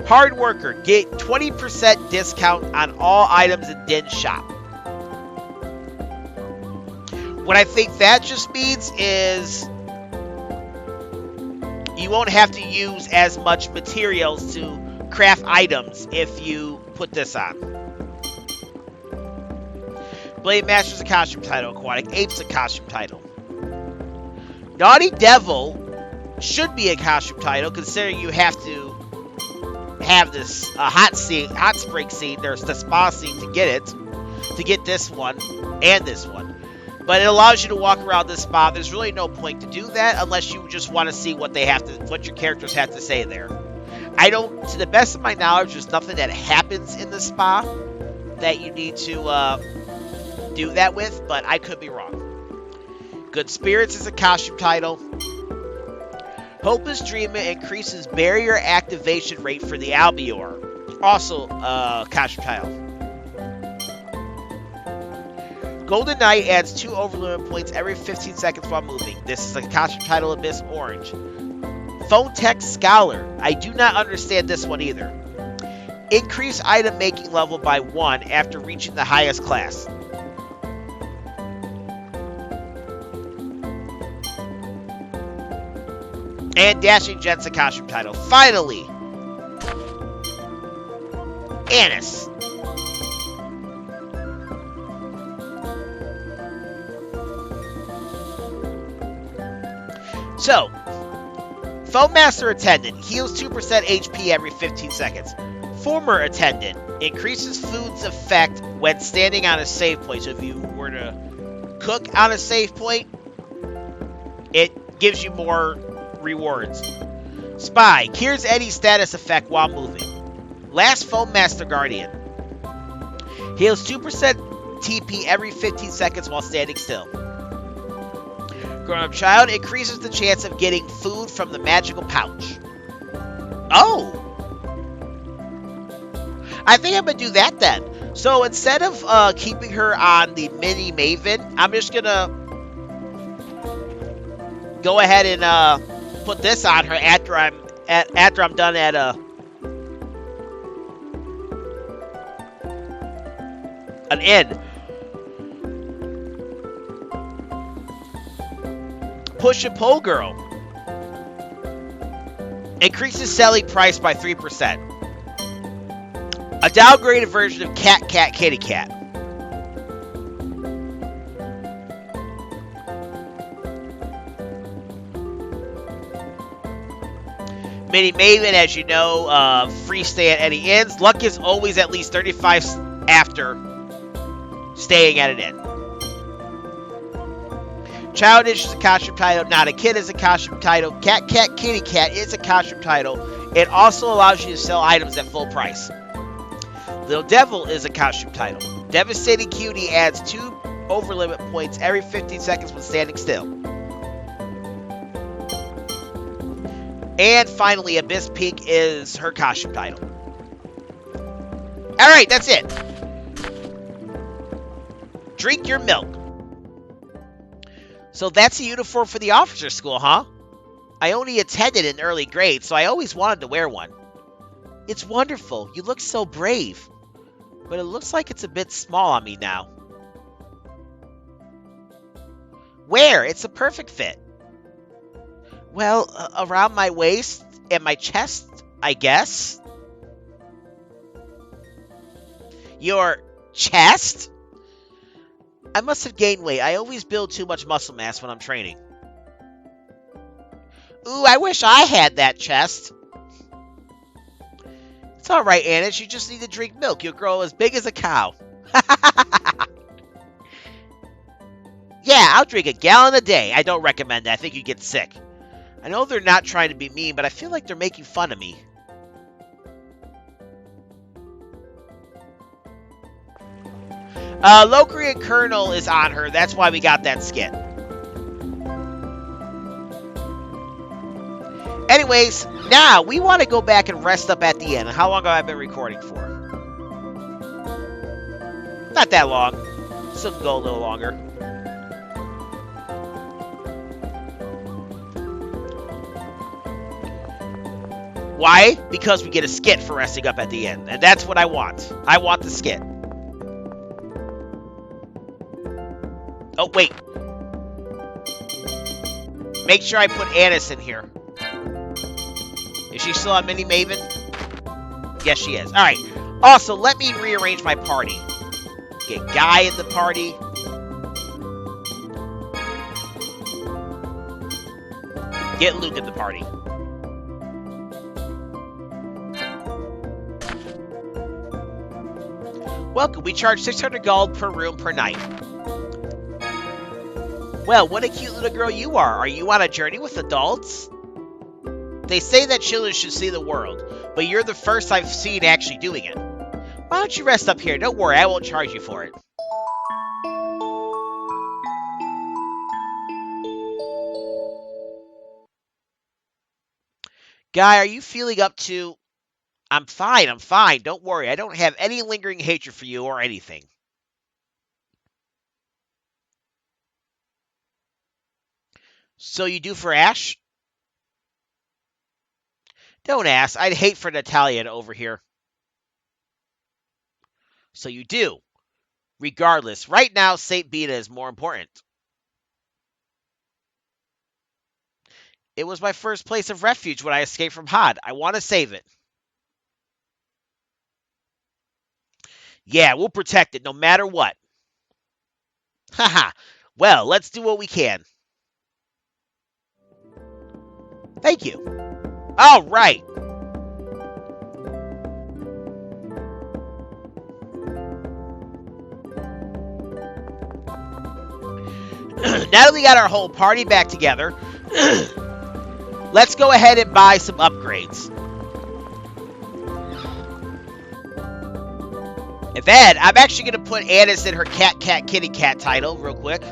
Hard Worker, get 20% discount on all items in Den Shop. What I think that just means is you won't have to use as much materials to craft items if you put this on. Blade Master's a costume title. Aquatic Ape's a costume title. Naughty Devil should be a costume title, considering you have to have this hot spring scene, there's the spa scene to get it, to get this one and this one. But it allows you to walk around this spa. There's really no point to do that unless you just want to see what what your characters have to say there. To the best of my knowledge, there's nothing that happens in the spa that you need to do that with, but I could be wrong. Good Spirits is a costume title. Hope is Dreaming increases barrier activation rate for the Albior. Also a costume title. Golden Knight adds 2 overlimit points every 15 seconds while moving. This is a costume title. Abyss Orange. Phone Tech Scholar. I do not understand this one either. Increase item making level by 1 after reaching the highest class. And Dashing Jet's a costume title. Finally, Anise. So, Foam Master Attendant heals 2% HP every 15 seconds. Former Attendant increases food's effect when standing on a save point. So if you were to cook on a save point, it gives you more rewards. Spy cures any status effect while moving. Last Foam Master Guardian heals 2% TP every 15 seconds while standing still. Grown-up Child increases the chance of getting food from the magical pouch. Oh! I think I'm going to do that then. So instead of keeping her on the Mini Maven, I'm just going to go ahead and put this on her after I'm done at an inn. push and pull girl. Increases selling price by 3%. A downgraded version of Cat Cat Kitty Cat. Mini Maven, as you know, free stay at any inns. Luck is always at least 35 after staying at an inn. Childish is a costume title. Not a Kid is a costume title. Cat Cat Kitty Cat is a costume title. It also allows you to sell items at full price. Little Devil is a costume title. Devastating Cutie adds 2 overlimit points every 15 seconds when standing still. And finally, Abyss Pink is her costume title. Alright, that's it. Drink your milk. So that's a uniform for the officer school, huh? I only attended in early grade, so I always wanted to wear one. It's wonderful. You look so brave. But it looks like it's a bit small on me now. Where? It's a perfect fit. Well, around my waist and my chest, I guess. Your chest? I must have gained weight. I always build too much muscle mass when I'm training. Ooh, I wish I had that chest. It's alright, Anise. You just need to drink milk. You'll grow as big as a cow. Yeah, I'll drink a gallon a day. I don't recommend that. I think you get sick. I know they're not trying to be mean, but I feel like they're making fun of me. Locrian Colonel is on her. That's why we got that skit. Anyways, now we want to go back and rest up at the end. How long have I been recording for? Not that long. Still can go a little longer. Why? Because we get a skit for resting up at the end. And that's what I want. I want the skit. Oh, wait. Make sure I put Anise in here. Is she still on Mini Maven? Yes, she is. Alright. Also, let me rearrange my party. Get Guy in the party. Get Luke in the party. Welcome. We charge 600 gold per room per night. Well, what a cute little girl you are. Are you on a journey with adults? They say that children should see the world, but you're the first I've seen actually doing it. Why don't you rest up here? Don't worry, I won't charge you for it. Guy, are you feeling up to... I'm fine. Don't worry. I don't have any lingering hatred for you or anything. So you do for Ash? Don't ask. I'd hate for Natalia to overhear. So you do. Regardless, right now, St. Binah is more important. It was my first place of refuge when I escaped from Had. I want to save it. Yeah, we'll protect it no matter what. Haha. Well, let's do what we can. Thank you. All right. Now that we got our whole party back together, let's go ahead and buy some upgrades. And then, I'm actually going to put Anise in her Cat Cat Kitty Cat title real quick.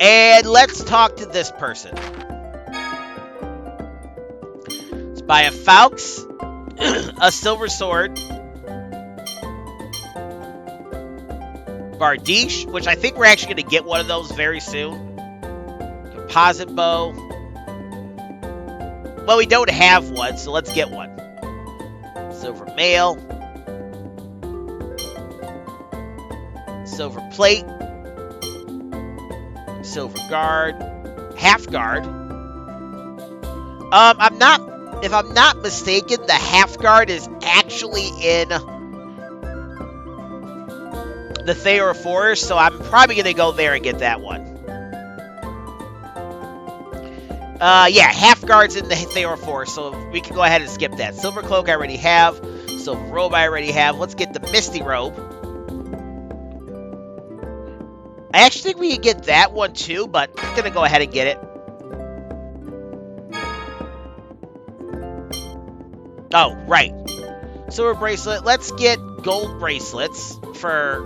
And let's talk to this person. Let's buy a Faux, a Silver Sword, Bardiche, which I think we're actually going to get one of those very soon. Composite Bow. Well, we don't have one, so let's get one. Silver mail. Silver plate. Silver guard. Half guard. If I'm not mistaken, the half guard is actually in the Theor Forest, so I'm probably going to go there and get that one. Yeah, half guard's in the Theor Forest, so we can go ahead and skip that. Silver cloak I already have. Silver robe I already have. Let's get the misty robe. I actually think we can get that one too, but I'm going to go ahead and get it. Oh, right. Silver bracelet. Let's get gold bracelets for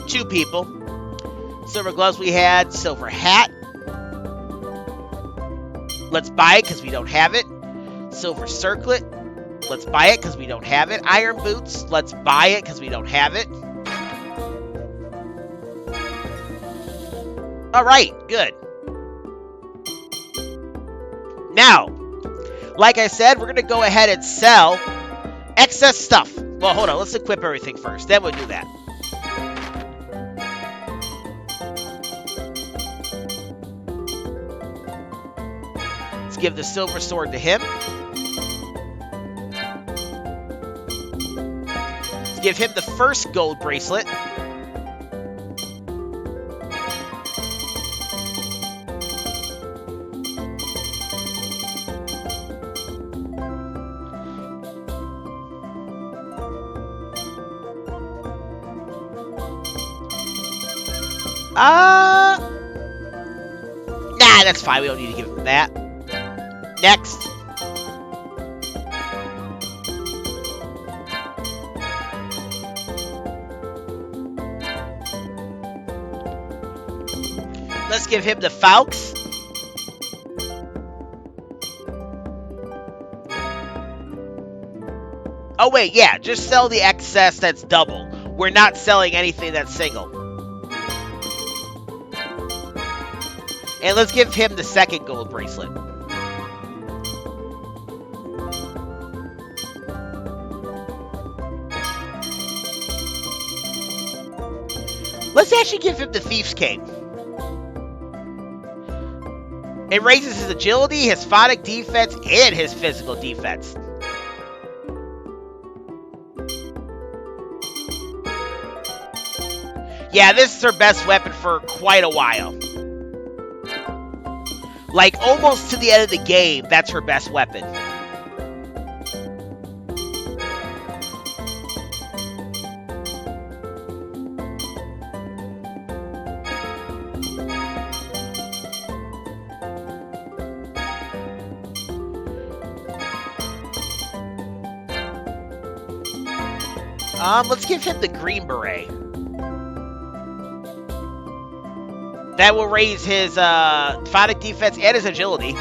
2 people. Silver gloves we had. Silver hat. Let's buy it because we don't have it. Silver circlet. Let's buy it because we don't have it. Iron boots. Let's buy it because we don't have it. Alright, good. Now, like I said, we're going to go ahead and sell excess stuff. Well, hold on. Let's equip everything first. Then we'll do that. Let's give the silver sword to him. Let's give him the first gold bracelet. Nah, that's fine. We don't need to give him that. Next. Let's give him the Falx. Oh, wait, yeah. Just sell the excess that's double. We're not selling anything that's single. And let's give him the second gold bracelet. Let's actually give him the Thief's Cape. It raises his agility, his phonic defense, and his physical defense. Yeah, this is her best weapon for quite a while. Like, almost to the end of the game, that's her best weapon. Let's give him the green beret. That will raise his phonic defense and his agility.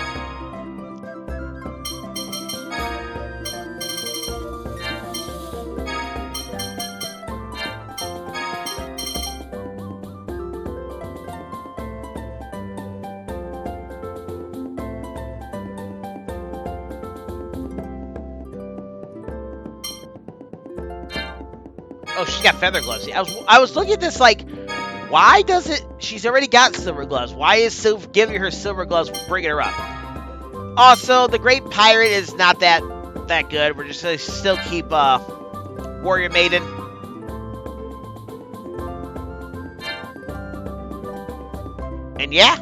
Oh, she's got feather gloves. I was looking at this like, why does it... She's already got silver gloves. Why is giving her silver gloves bringing her up? Also, the Great Pirate is not that good. We're just going to still keep Warrior Maiden. And yeah.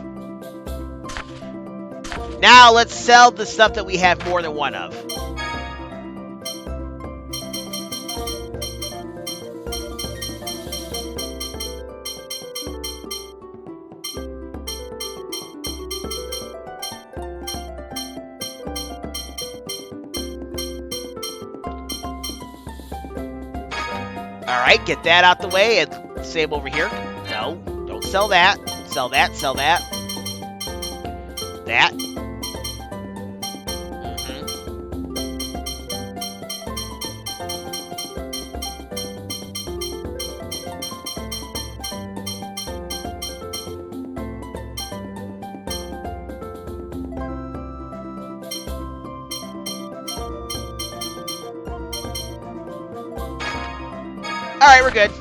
Now let's sell the stuff that we have more than one of. Alright, get that out the way and same over here. No, don't sell that. Sell that, sell that. That. Alright, we're good.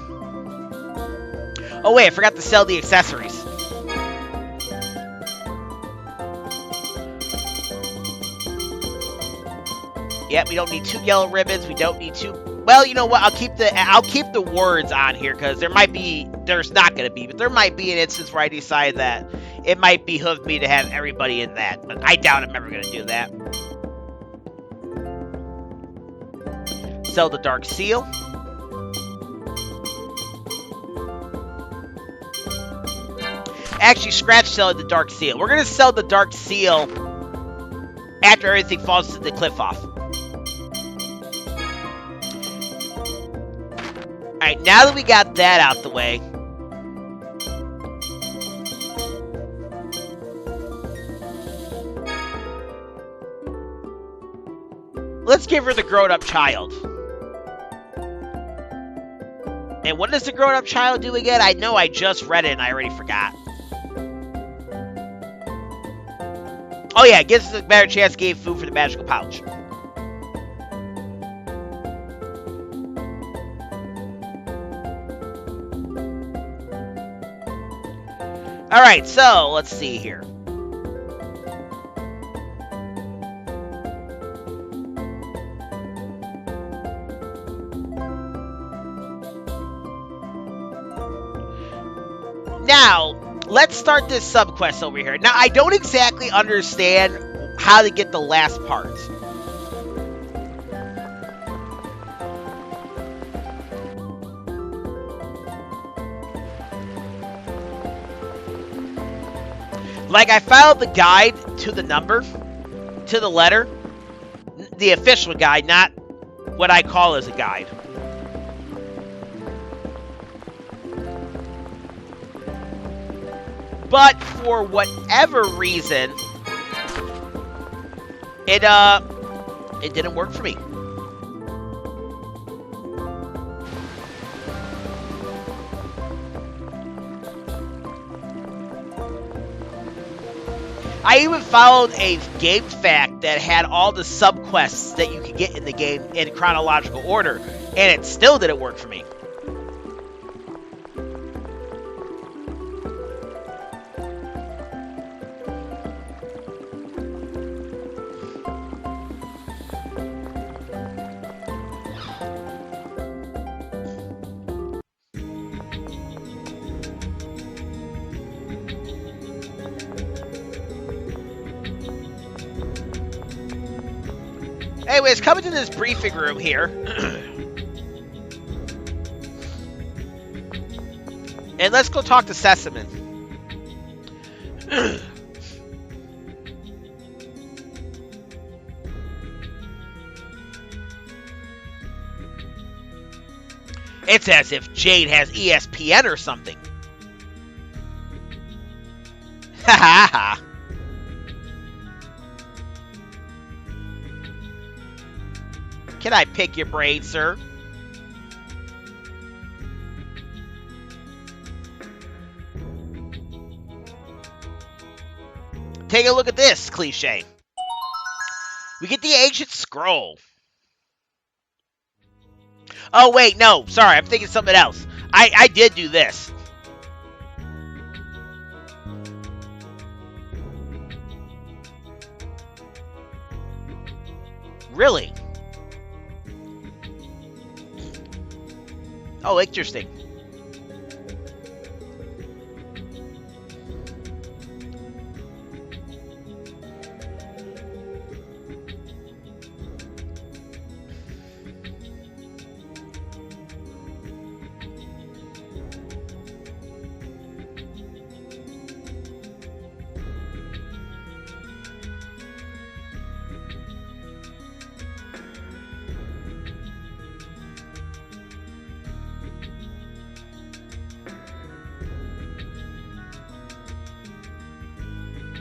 Oh wait, I forgot to sell the accessories. Yep, we don't need 2 yellow ribbons. We don't need 2. Well, you know what? I'll keep the words on here because there's not gonna be, but there might be an instance where I decide that it might behoove me to have everybody in that, but I doubt I'm ever gonna do that. Sell the dark seal. Actually, scratch selling the dark seal. We're gonna sell the dark seal after everything falls to the cliff off. Alright, now that we got that out the way, let's give her the grown-up child. And what does the grown-up child do again? I know I just read it and I already forgot. Oh yeah, it gives us a better chance to gain food for the magical pouch. Alright, so, let's see here. Now, let's start this subquest over here. Now, I don't exactly understand how to get the last part. Like, I followed the guide to the number, to the letter, the official guide, not what I call as a guide. But for whatever reason, it didn't work for me. I even followed a game fact that had all the subquests that you could get in the game in chronological order, and it still didn't work for me. Anyways, coming to this briefing room here. And let's go talk to Sesamin. It's as if Jade has ESPN or something. Ha ha ha. Can I pick your brain, sir? Take a look at this cliche. We get the ancient scroll. Oh, wait, no. Sorry, I'm thinking something else. I did do this. Really? Oh, interesting.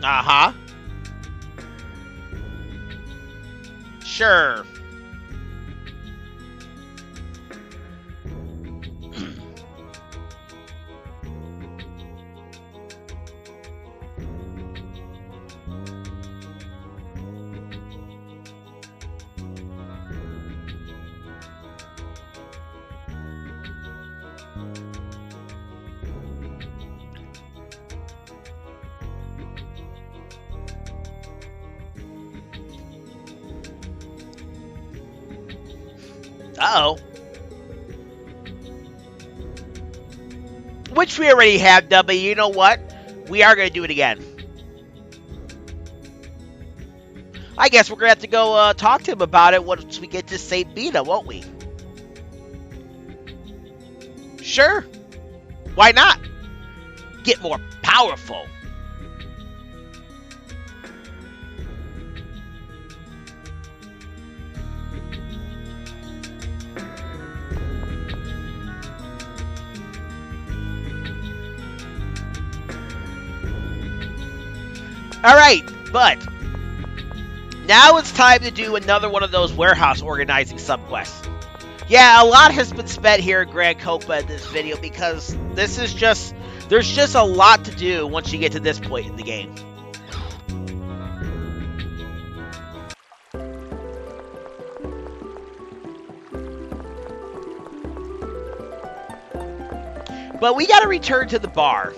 Uh-huh. Sure. Uh-oh. Which we already have done, but you know what? We are going to do it again. I guess we're going to have to go talk to him about it once we get to St. Binah, won't we? Sure. Why not? Get more powerful. Alright, but now it's time to do another one of those warehouse organizing subquests. Yeah, a lot has been spent here in Grand Chokmah in this video because this is just, there's just a lot to do once you get to this point in the game. But we gotta return to the bar.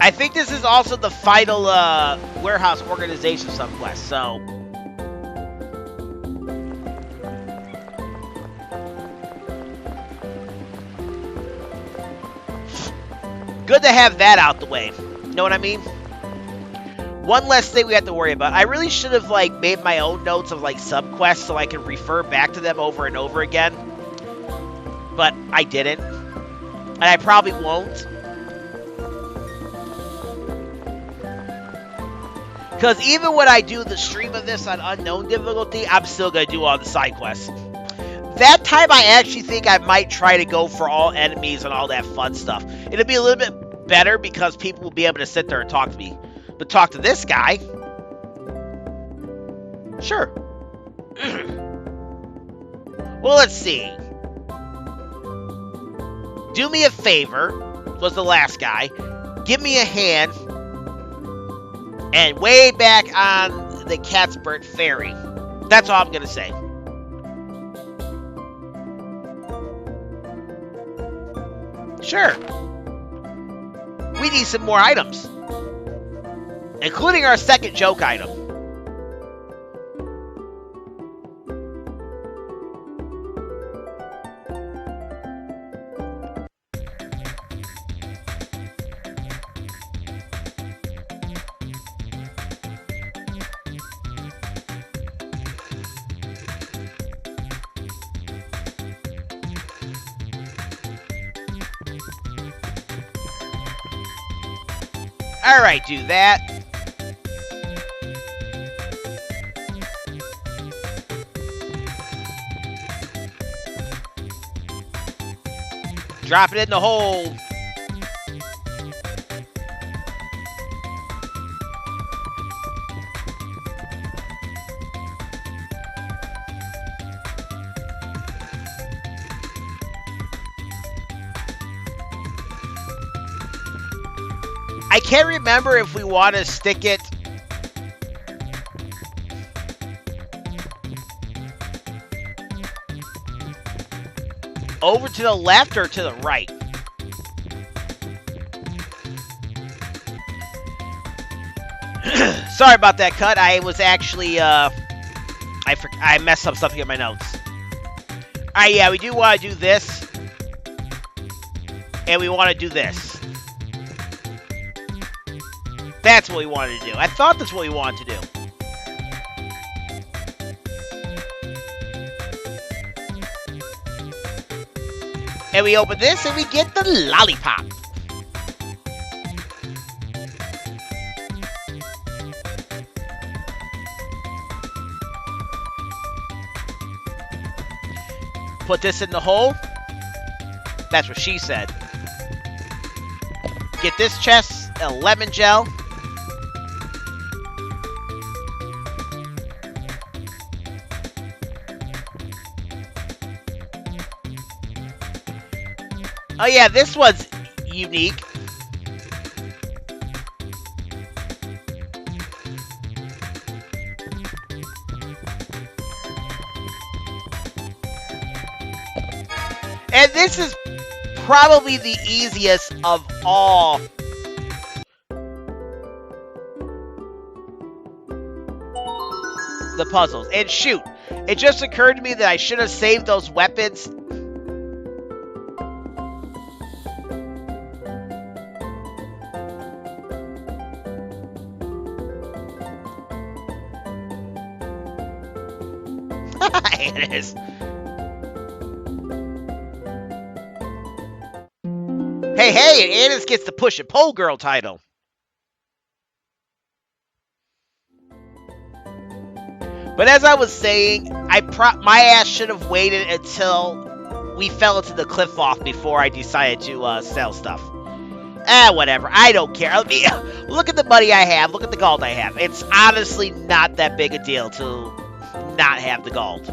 I think this is also the final warehouse organization subquest, so good to have that out the way. Know what I mean? One less thing we have to worry about. I really should have like made my own notes of like subquests so I can refer back to them over and over again. But I didn't. And I probably won't. Because even when I do the stream of this on unknown difficulty, I'm still going to do all the side quests. That time I actually think I might try to go for all enemies and all that fun stuff. It'll be a little bit better because people will be able to sit there and talk to me. But talk to this guy? Sure. Well, let's see. Do me a favor, was the last guy. Give me a hand. And way back on the Catsburg Ferry. That's all I'm going to say. Sure. We need some more items. Including our second joke item. Alright, do that. Drop it in the hole. I can't remember if we want to stick it over to the left or to the right. Sorry about that cut. I was actually I messed up something in my notes. Alright, yeah, we do want to do this. And we want to do this. That's what we wanted to do. I thought that's what we wanted to do. And we open this and we get the lollipop. Put this in the hole. That's what she said. Get this chest, a lemon gel. Oh yeah, this one's unique. And this is probably the easiest of all the puzzles. And shoot, it just occurred to me that I should have saved those weapons. It is. Hey, and Anise gets the push and pull girl title. But as I was saying, my ass should have waited until we fell into the cliff off before I decided to sell stuff. Whatever. I don't care. I mean, look at the money I have. Look at the gold I have. It's honestly not that big a deal to not have the gold.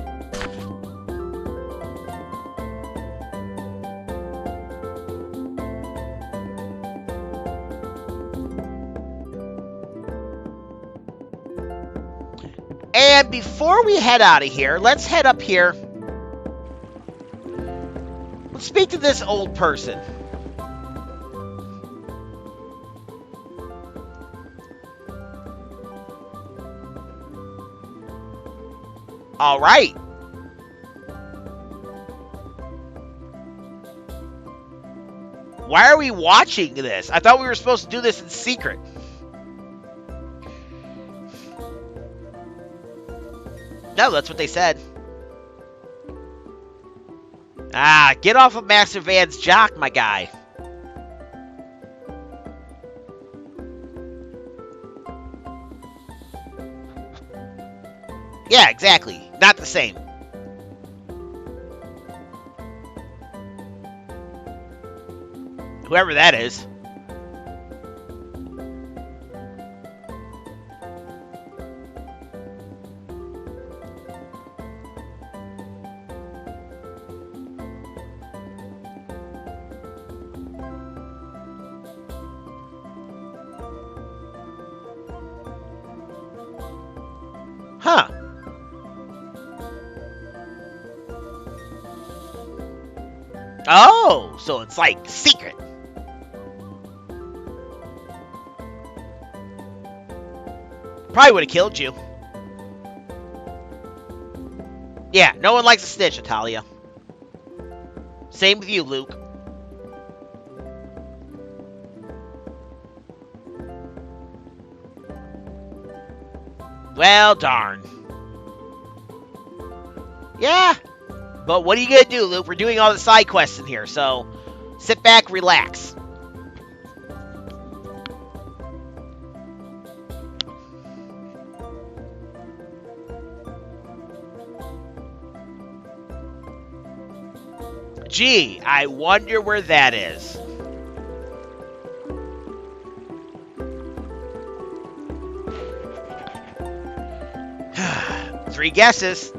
And before we head out of here, let's head up here. Let's speak to this old person. All right. Why are we watching this? I thought we were supposed to do this in secret. No, that's what they said. Get off of Master Van's jock, my guy. Yeah, exactly. Not the same. Whoever that is. Huh. Oh, so it's like secret. Probably would have killed you. Yeah, no one likes a snitch, Natalia. Same with you, Luke. Well, darn. Yeah. But what are you going to do, Luke? We're doing all the side quests in here, so sit back, relax. Gee, I wonder where that is. Three guesses.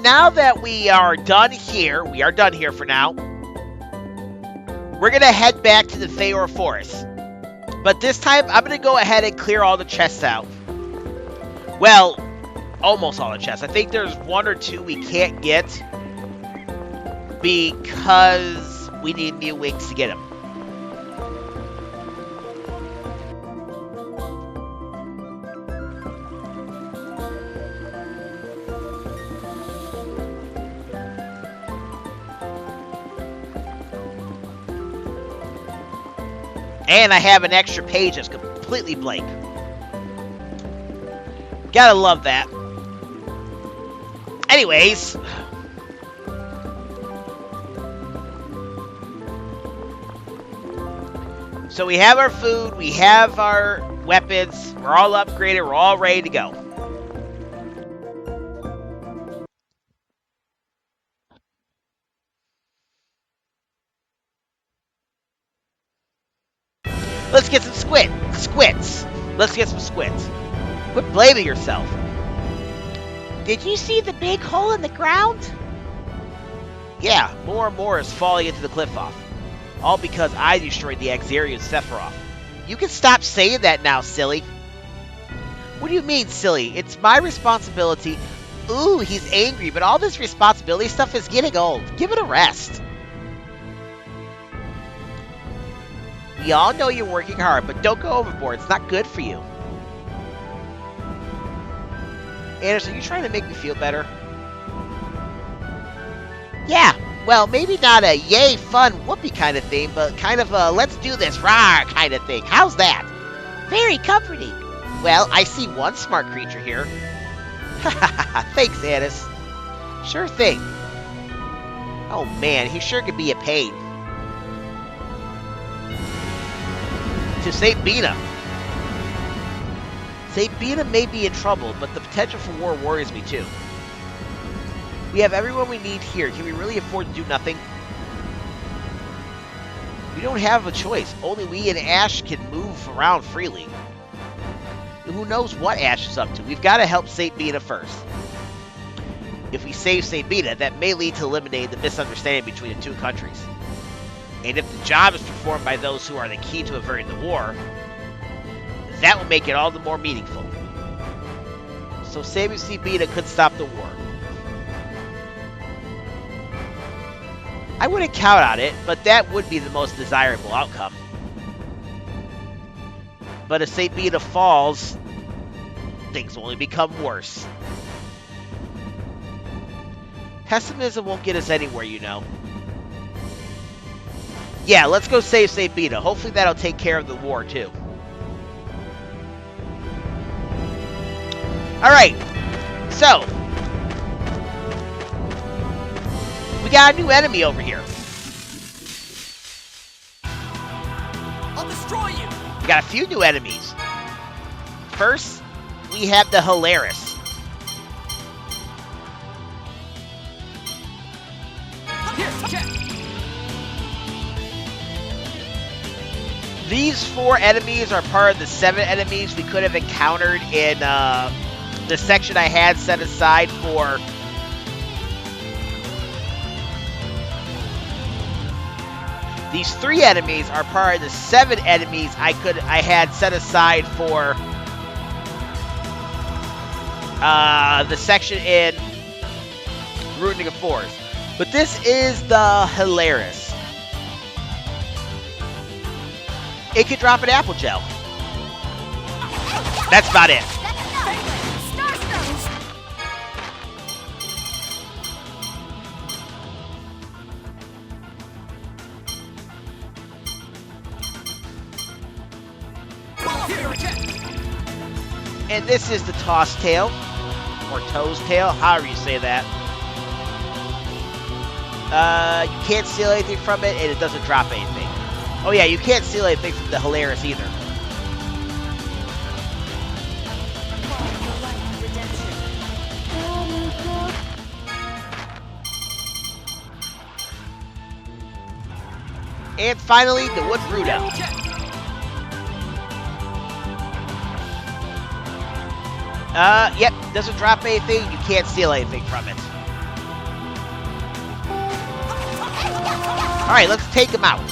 Now that we are done here, we are done here for now. We're gonna head back to the Theor Forest. But this time, I'm gonna go ahead and clear all the chests out. Well, almost all the chests. I think there's one or two we can't get because we need new wings to get them. And I have an extra page that's completely blank. Gotta love that. Anyways. So we have our food, we have our weapons, we're all upgraded, we're all ready to go. Let's get some squids. Let's get some squids. Quit blaming yourself. Did you see the big hole in the ground? Yeah, more and more is falling into the cliff off. All because I destroyed the Axarian Sephiroth. You can stop saying that now, silly. What do you mean, silly? It's my responsibility. Ooh, he's angry, but all this responsibility stuff is getting old. Give it a rest. We all know you're working hard, but don't go overboard. It's not good for you. Anise, are you trying to make me feel better? Yeah, well, maybe not a yay, fun, whoopee kind of thing, but kind of a let's do this, rah kind of thing. How's that? Very comforting. Well, I see one smart creature here. Thanks, Anise. Sure thing. Oh man, he sure could be a pain. To St. Binah. St. Binah may be in trouble, but the potential for war worries me too. We have everyone we need here. Can we really afford to do nothing? We don't have a choice. Only we and Ash can move around freely. Who knows what Ash is up to? We've got to help St. Binah first. If we save St. Binah, that may lead to eliminating the misunderstanding between the two countries. And if the job is performed by those who are the key to averting the war, that will make it all the more meaningful. So saving St. Binah could stop the war. I wouldn't count on it, but that would be the most desirable outcome. But if St. Binah falls, things only become worse. Pessimism won't get us anywhere, you know. Yeah, let's go save St. Binah. Hopefully that'll take care of the war, too. Alright, so we got a new enemy over here. I'll destroy you! We got a few new enemies. First, we have the Hilarious. Here, check! These 4 enemies are part of the 7 enemies we could have encountered in the section I had set aside for these 3 enemies are part of the 7 enemies I had set aside for the section in Grand Forest. But this is the Hilarious. It could drop an apple gel. That's about it. And this is the toss tail, or toes tail, however you say that. You can't steal anything from it, and it doesn't drop anything. Oh yeah, you can't steal anything from the Hilarious either. And finally, the Wood Brood Elf. Yep, doesn't drop anything, you can't steal anything from it. Alright, let's take him out.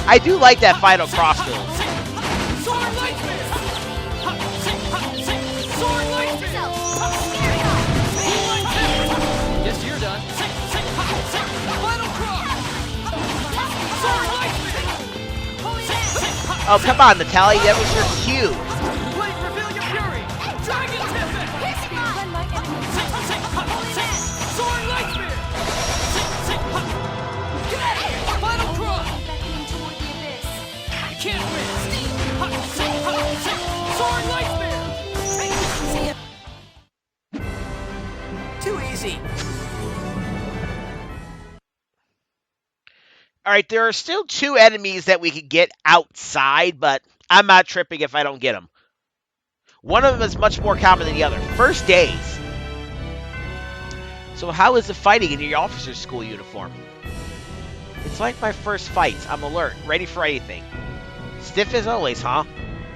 I do like that final cross build. Guess you're done. Oh, come on, Natalia, that was your cue. Too easy. Alright, there are still 2 enemies that we could get outside, but I'm not tripping if I don't get them. One of them is much more common than the other. First days. So how is the fighting in your officer's school uniform? It's like my first fights. I'm alert, ready for anything. Stiff as always, huh?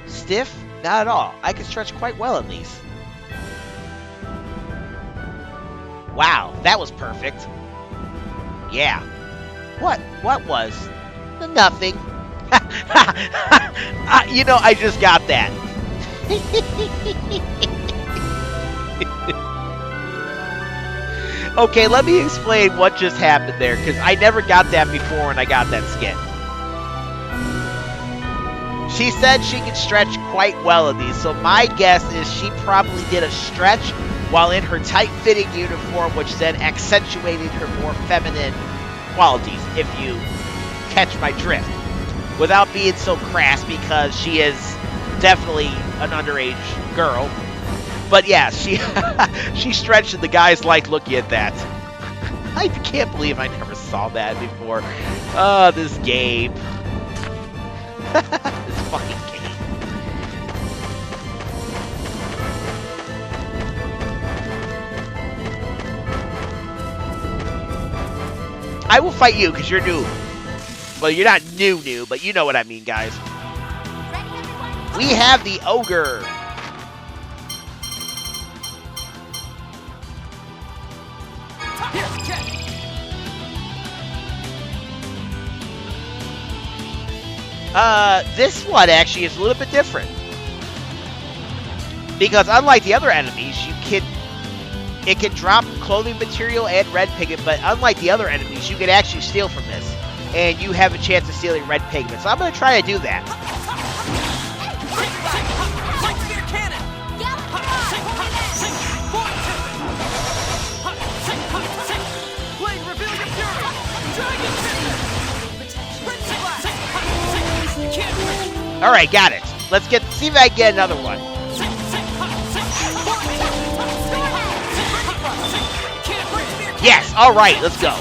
Stiff? Not at all. I can stretch quite well in these. Wow, that was perfect. Yeah. What was? Nothing. You know, I just got that. Okay, let me explain what just happened there, because I never got that before when I got that skin. She said she could stretch quite well in these, so my guess is she probably did a stretch while in her tight-fitting uniform, which then accentuated her more feminine qualities, if you catch my drift, without being so crass, because she is definitely an underage girl. But yeah, she stretched and the guys like looking at that. I can't believe I never saw that before. Oh, this game. This fucking game. I will fight you because you're new. Well, you're not new, but you know what I mean, guys. We have the ogre. This one actually is a little bit different. Because unlike the other enemies, it can drop clothing material and red pigment, but unlike the other enemies, you can actually steal from this. And you have a chance of stealing red pigment. So I'm going to try to do that. Alright, got it. Let's see if I can get another one. Yes, alright, let's go.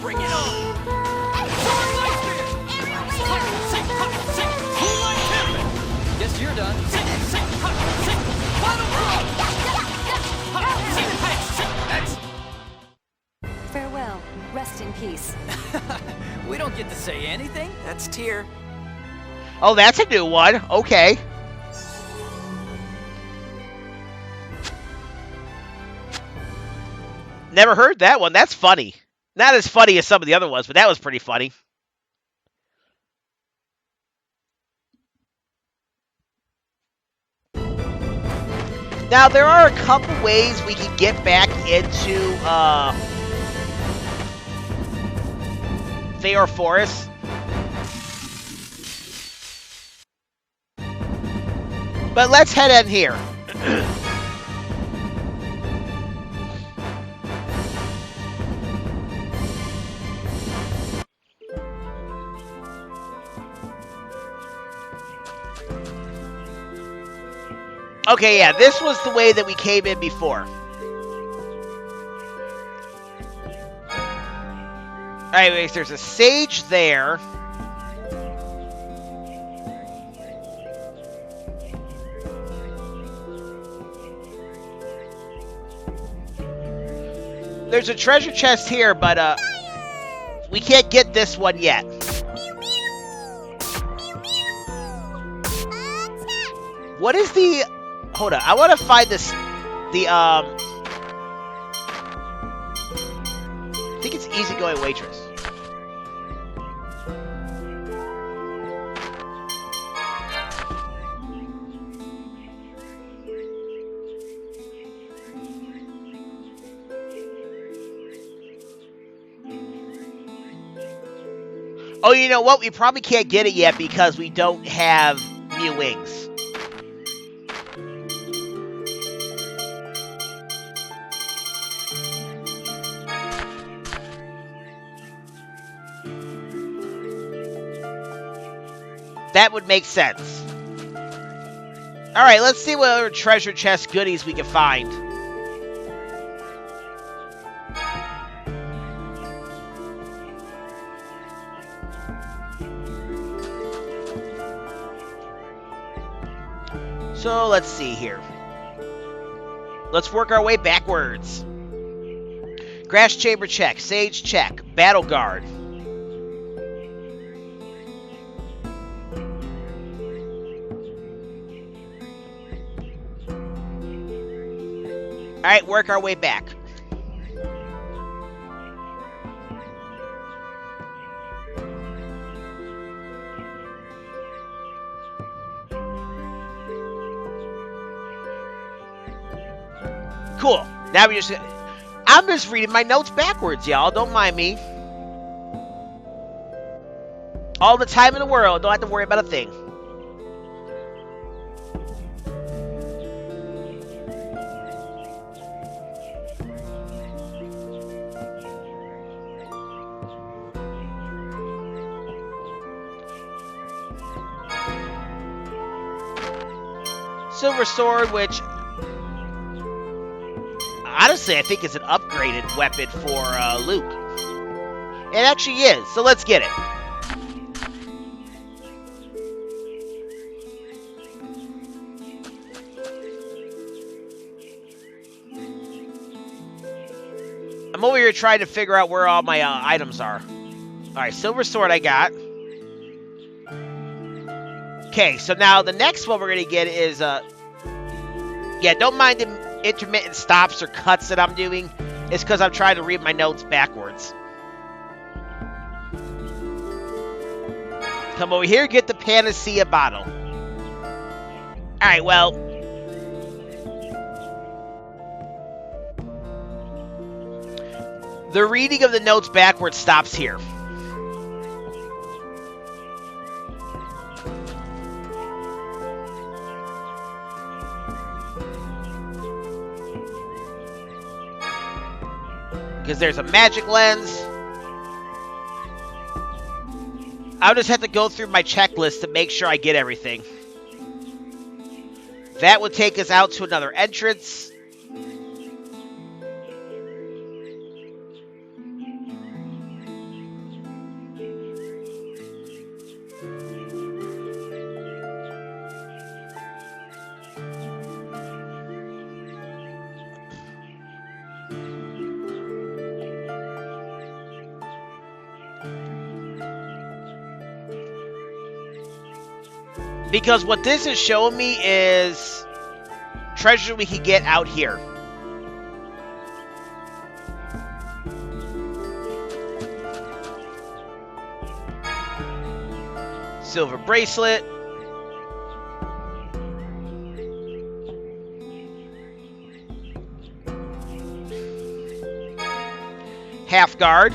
Bring it on. Guess you're done. Farewell. Rest in peace. We don't get to say anything. That's Tyr. Oh, that's a new one. Okay. Never heard that one. That's funny. Not as funny as some of the other ones, but that was pretty funny. Now, there are a couple ways we can get back into Theor Forest. But let's head in here. Okay, yeah, this was the way that we came in before. Anyways, there's a sage there. There's a treasure chest here, but we can't get this one yet. What is the... Hold on, I want to find this... I think it's easygoing waitress. Oh, you know what? We probably can't get it yet because we don't have new wings. That would make sense. Alright, let's see what other treasure chest goodies we can find. So, let's see here. Let's work our way backwards. Grass chamber check. Sage check. Battle guard. Alright, work our way back. Cool. Now we just... I'm just reading my notes backwards, y'all. Don't mind me. All the time in the world. Don't have to worry about a thing. Silver Sword, which... honestly, I think is an upgraded weapon for Luke. It actually is, so let's get it. I'm over here trying to figure out where all my items are. Alright, Silver Sword I got. Okay, so now the next one we're going to get is... yeah, don't mind the intermittent stops or cuts that I'm doing. It's because I'm trying to read my notes backwards. Come over here, get the Panacea bottle. Alright, well. The reading of the notes backwards stops here. Because there's a magic lens. I'll just have to go through my checklist to make sure I get everything. That would take us out to another entrance. Because what this is showing me is treasure we can get out here. Silver bracelet. Half guard.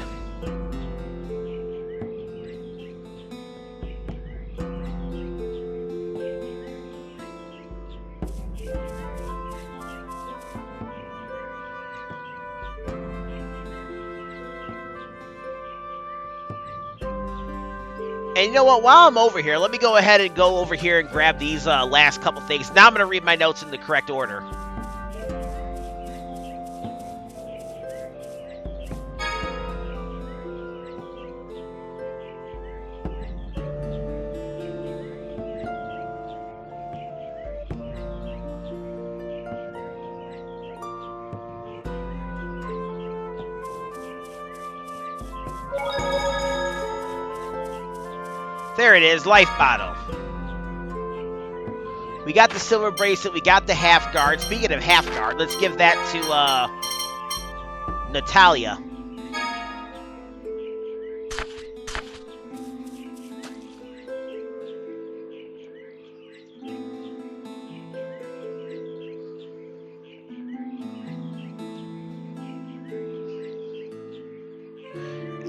And you know what? While I'm over here, let me go ahead and go over here and grab these last couple things. Now I'm going to read my notes in the correct order. There it is, life bottle. We got the silver bracelet, we got the half guard. Speaking of half guard, let's give that to Natalia.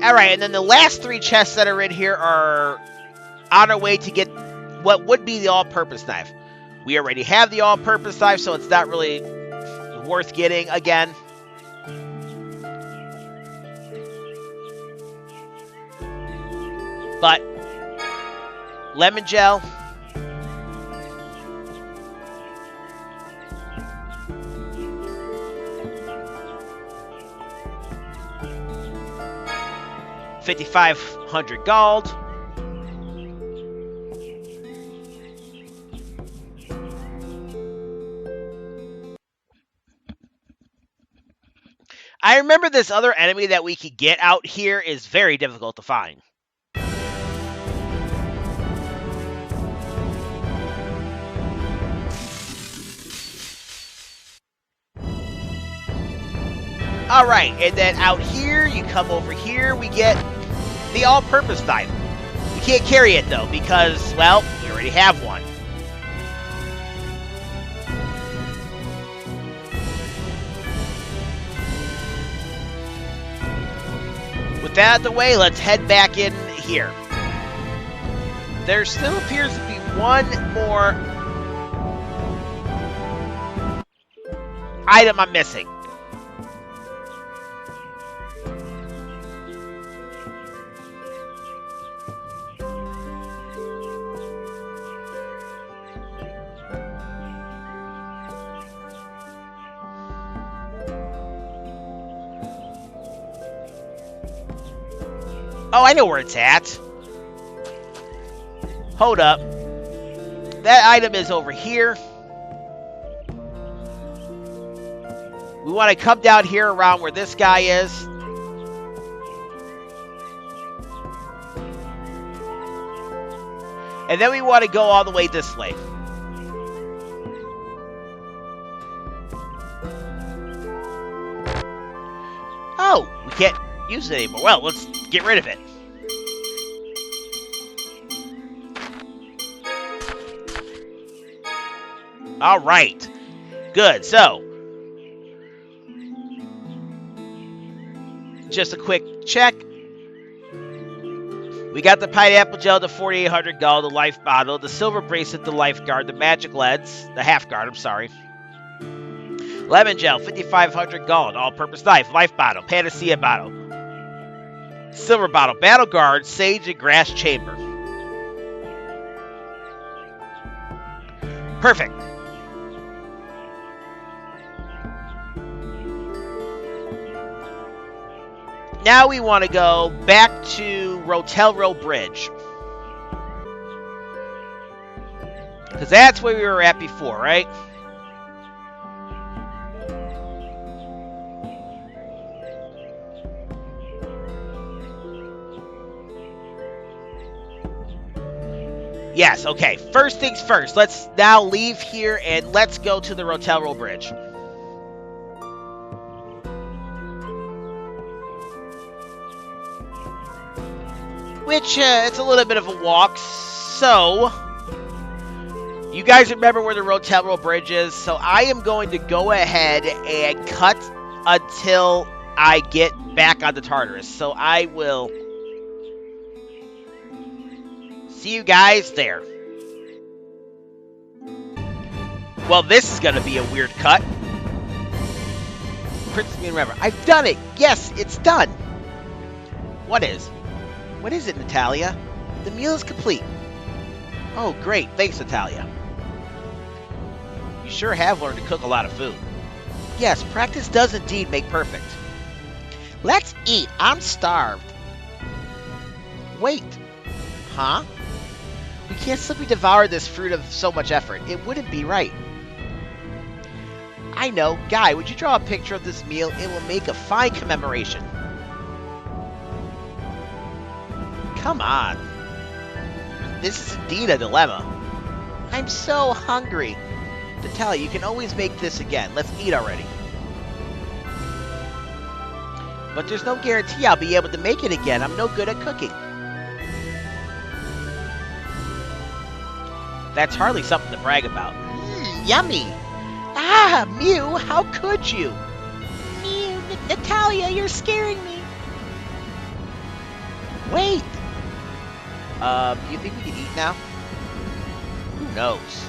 Alright, and then the last three chests that are in here are on our way to get what would be the all-purpose knife. We already have the all-purpose knife, so it's not really worth getting again. But lemon gel. $5,500 gold. I remember this other enemy that we could get out here is very difficult to find. Alright, and then out here, you come over here, we get the all-purpose knife. We can't carry it though, because, well, we already have one. With that out of the way, let's head back in here. There still appears to be one more item I'm missing. Oh, I know where it's at. Hold up. That item is over here. We want to come down here around where this guy is. And then we want to go all the way this way. Oh, we can't use it anymore. Well, let's get rid of it. All right. Good. So, just a quick check. We got the pineapple gel, the 4,800 gold, the life bottle, the silver bracelet, the life guard, the magic lens, the half guard, I'm sorry. Lemon gel, 5,500 gold, all-purpose knife, life bottle, panacea bottle, silver bottle, battle guard, sage and grass chamber. Perfect. Now we want to go back to Rotelro Bridge. Because that's where we were at before, right? Yes, okay. First things first. Let's now leave here and let's go to the Rotelro Bridge. Which, it's a little bit of a walk, so you guys remember where the Rotelro Bridge is, so I am going to go ahead and cut until I get back on the Tartarus. So I will see you guys there. Well, this is going to be a weird cut. Princess Peony, remember, I've done it. Yes, it's done. What is it, Natalia? The meal is complete. Oh, great. Thanks, Natalia. You sure have learned to cook a lot of food. Yes, practice does indeed make perfect. Let's eat. I'm starved. Wait. Huh? We can't simply devour this fruit of so much effort. It wouldn't be right. I know. Guy, would you draw a picture of this meal? It will make a fine commemoration. Come on. This is indeed a dilemma. I'm so hungry. Natalia, you can always make this again. Let's eat already. But there's no guarantee I'll be able to make it again. I'm no good at cooking. That's hardly something to brag about. Yummy. Ah, Mew, how could you? Mew, Natalia, you're scaring me. Wait. Do you think we can eat now? Who knows?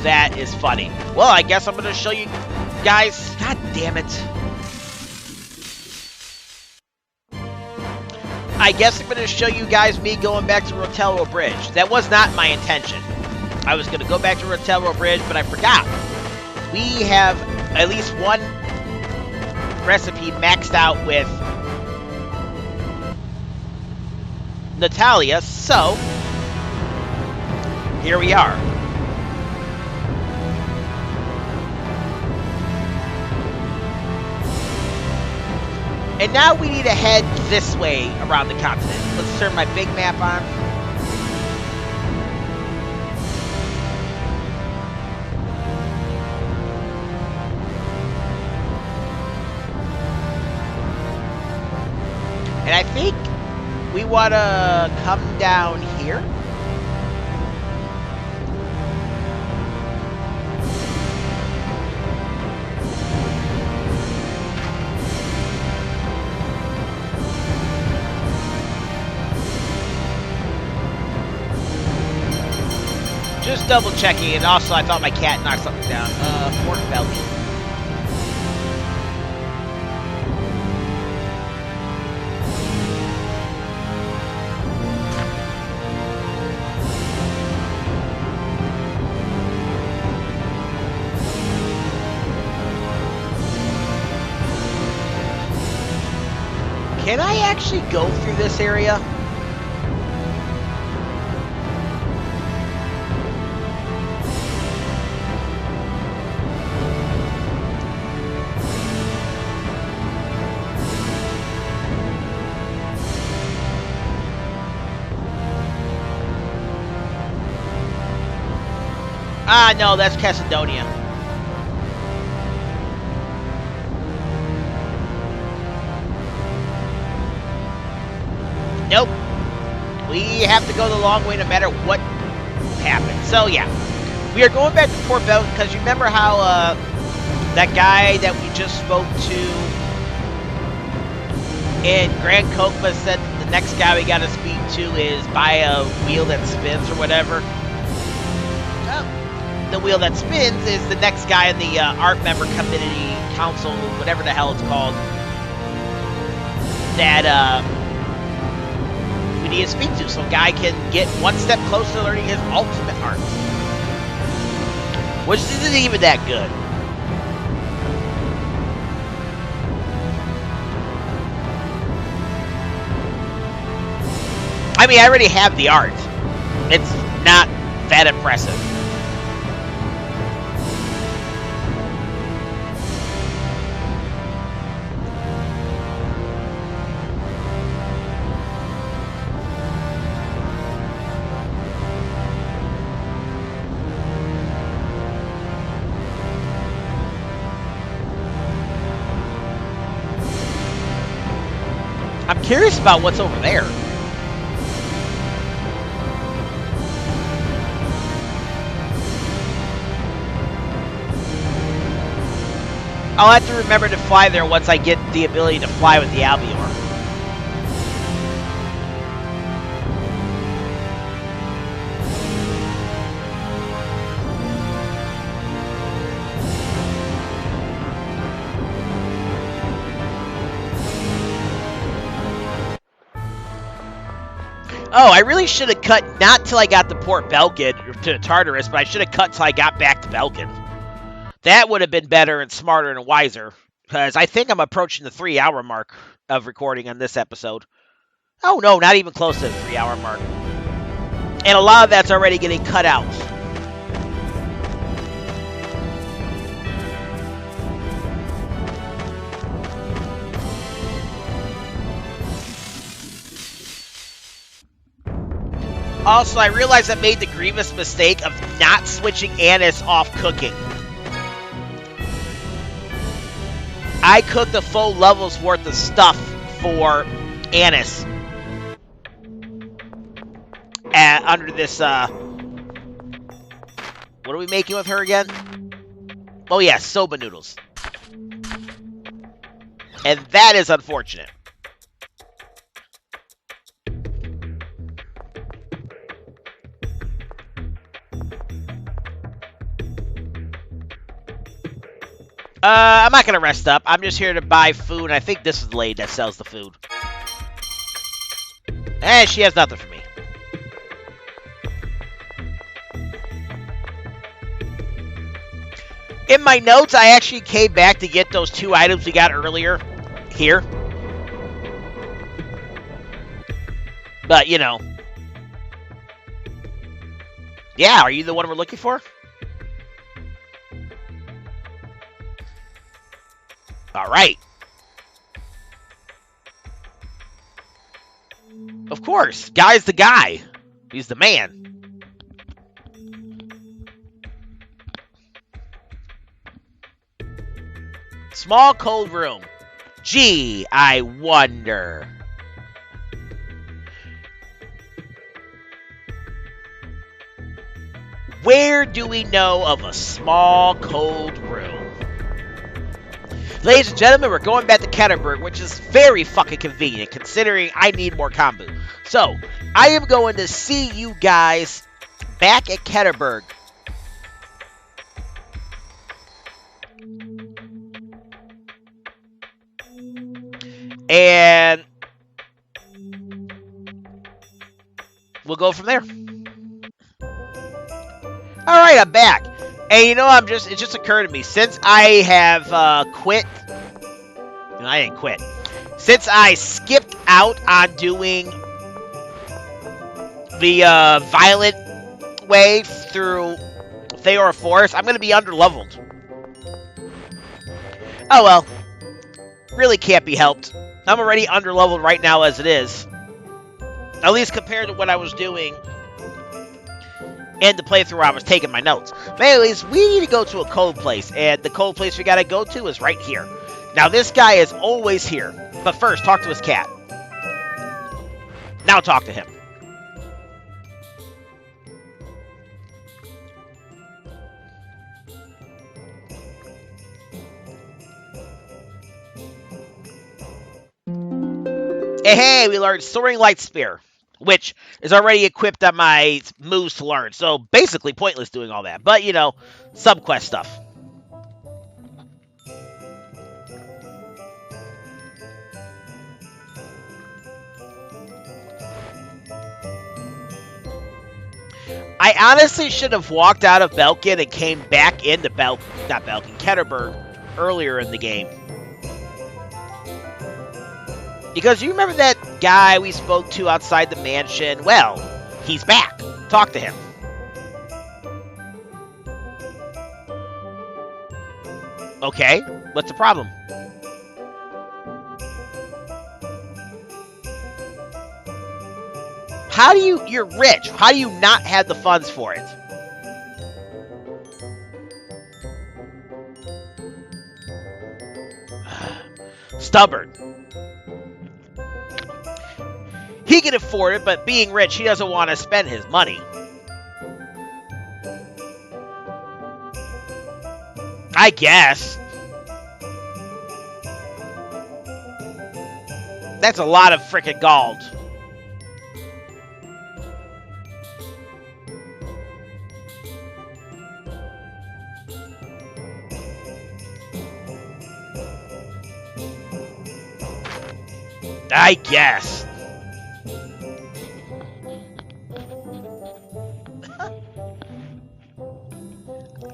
That is funny. Well, I guess I'm going to show you guys. God damn it. I guess I'm going to show you guys me going back to Rotelro Bridge. That was not my intention. I was going to go back to Rotelro Bridge, but I forgot. We have at least one recipe maxed out with Natalia, so here we are. And now we need to head this way around the continent. Let's turn my big map on. And I think we want to come down here. double checking, and also I thought my cat knocked something down. Pork belly. Can I actually go through this area? Ah, no, that's Cassidonia. Nope. We have to go the long way no matter what happens. So, yeah. We are going back to Port Belgium because you remember how that guy that we just spoke to in Grand Chokmah said the next guy we got to speak to is by a wheel that spins or whatever? Oh, the wheel that spins is the next guy in the art member committee council, whatever the hell it's called, that we need to speak to so Guy can get one step closer to learning his ultimate art. Which isn't even that good. I mean, I already have the art. It's not that impressive. I'm curious about what's over there. I'll have to remember to fly there once I get the ability to fly with the Albior. Oh, I really should have cut, not till I got to Port Belgium, to Tartarus, but I should have cut till I got back to Belgium. That would have been better and smarter and wiser, because I think I'm approaching the 3-hour mark of recording on this episode. Oh no, not even close to the 3-hour mark. And a lot of that's already getting cut out. Also, I realized I made the grievous mistake of not switching Anise off cooking. I cooked a full level's worth of stuff for Anise. Under this, what are we making with her again? Oh yeah, soba noodles. And that is unfortunate. I'm not going to rest up. I'm just here to buy food. I think this is the lady that sells the food. Eh, she has nothing for me. In my notes, I actually came back to get those 2 items we got earlier here. But, you know. Yeah, are you the one we're looking for? All right. Of course, Guy's the guy. He's the man. Small cold room. Gee, I wonder. Where do we know of a small cold room? Ladies and gentlemen, we're going back to Ketterberg, which is very fucking convenient, considering I need more kombu. So, I am going to see you guys back at Ketterberg And we'll go from there. All right, I'm back. And you know, it just occurred to me, since I have quit. No, I didn't quit. Since I skipped out on doing the violent way through Theor Forest, I'm going to be underleveled. Oh well. Really can't be helped. I'm already underleveled right now as it is. At least compared to what I was doing in the playthrough where I was taking my notes. But anyways, we need to go to a cold place. And the cold place we got to go to is right here. Now this guy is always here. But first, talk to his cat. Now talk to him. Hey, we learned Soaring Light Spear, which is already equipped on my moves to learn. So basically pointless doing all that. But, you know, subquest stuff. I honestly should have walked out of Belkin and came back into Ketterberg earlier in the game. Because you remember that guy we spoke to outside the mansion? Well, he's back. Talk to him. Okay, what's the problem? How do you're rich. How do you not have the funds for it? Stubborn. He can afford it, but being rich, he doesn't want to spend his money. I guess. That's a lot of frickin' gold. I guess.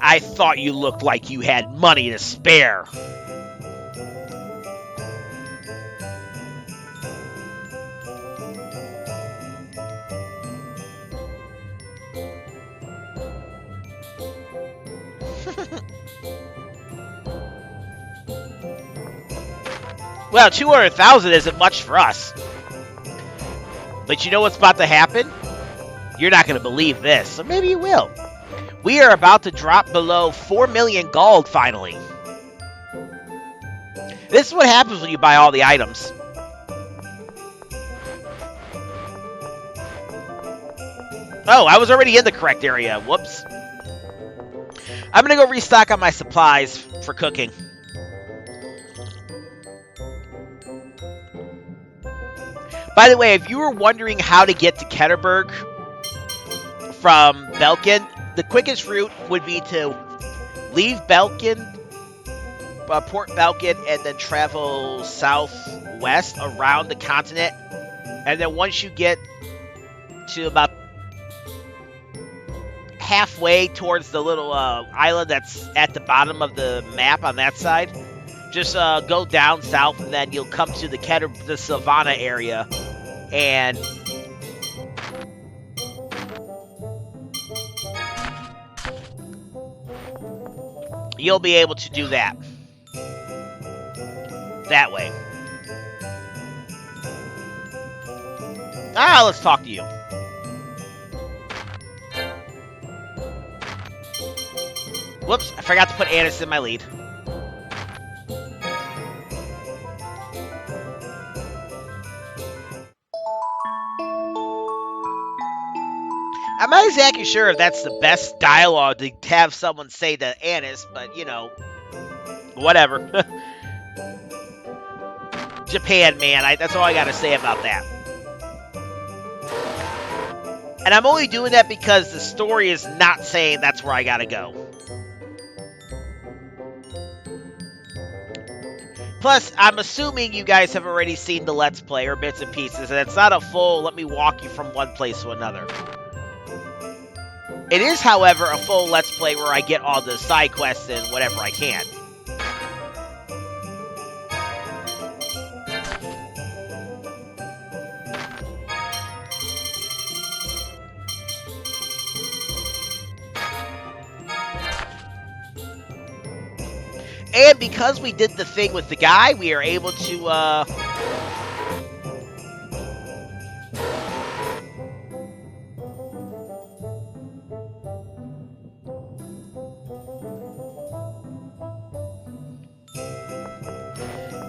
I thought you looked like you had money to spare. Well, 200,000 isn't much for us. But you know what's about to happen? You're not going to believe this, or maybe you will. We are about to drop below 4 million gold, finally. This is what happens when you buy all the items. Oh, I was already in the correct area. Whoops. I'm going to go restock on my supplies for cooking. By the way, if you were wondering how to get to Ketterberg from Belkin, the quickest route would be to leave Belkin, Port Belkin, and then travel southwest around the continent. And then once you get to about halfway towards the little island that's at the bottom of the map on that side, just go down south, and then you'll come to the Savannah area, and you'll be able to do that way. Ah, let's talk to you. Whoops, I forgot to put Anise in my lead. I'm not exactly sure if that's the best dialogue to have someone say to Anise, but, you know, whatever. Japan, man, that's all I gotta say about that. And I'm only doing that because the story is not saying that's where I gotta go. Plus, I'm assuming you guys have already seen the Let's Play or bits and pieces, and it's not a full let me walk you from one place to another. It is, however, a full Let's Play where I get all the side quests and whatever I can. And because we did the thing with the guy, we are able to,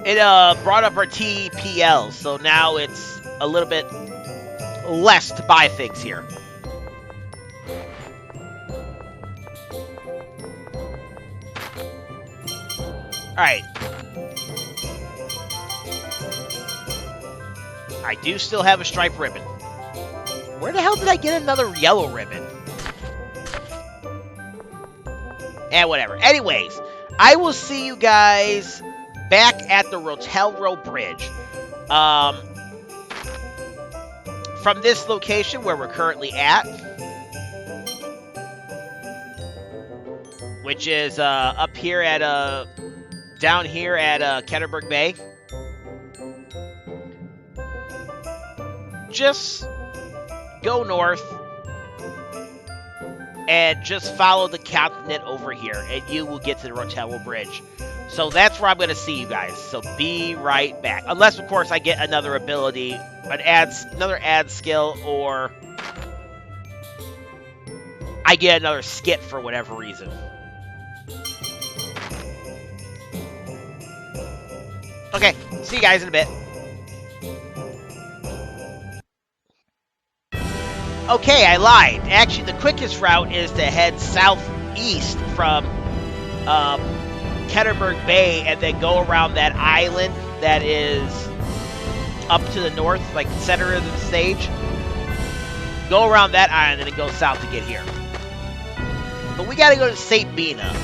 It brought up our TPL, so now it's a little bit less to buy things here. Alright. I do still have a striped ribbon. Where the hell did I get another yellow ribbon? And whatever. Anyways, I will see you guys back at the Rotelro Bridge. From this location where we're currently at, which is up here at down here at Ketterberg Bay. Just go north and just follow the continent over here, and you will get to the Rotelro Bridge. So that's where I'm going to see you guys. So be right back. Unless, of course, I get another ability, another ad skill, or I get another skit for whatever reason. Okay, see you guys in a bit. Okay, I lied. Actually, the quickest route is to head southeast from Ketterberg Bay and then go around that island that is up to the north, like the center of the stage. Go around that island and then go south to get here. But we gotta go to St. Binah.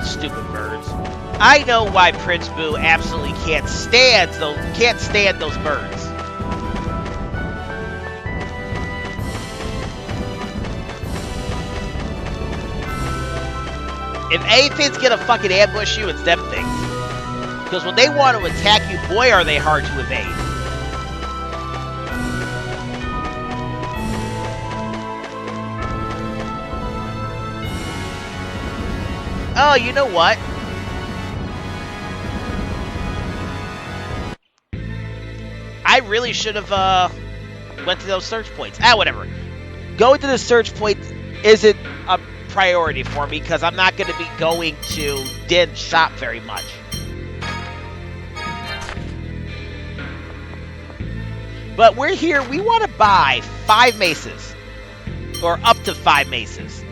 Stupid birds. I know why Prince Boo absolutely can't stand those birds. If anything's gonna fucking ambush you, it's them things. Because when they want to attack you, boy, are they hard to evade. Oh, you know what? I really should have went to those search points. Whatever. Going to the search point isn't a priority for me because I'm not going to be going to Din's shop very much. But we're here. We want to buy 5 maces. Or up to 5 maces.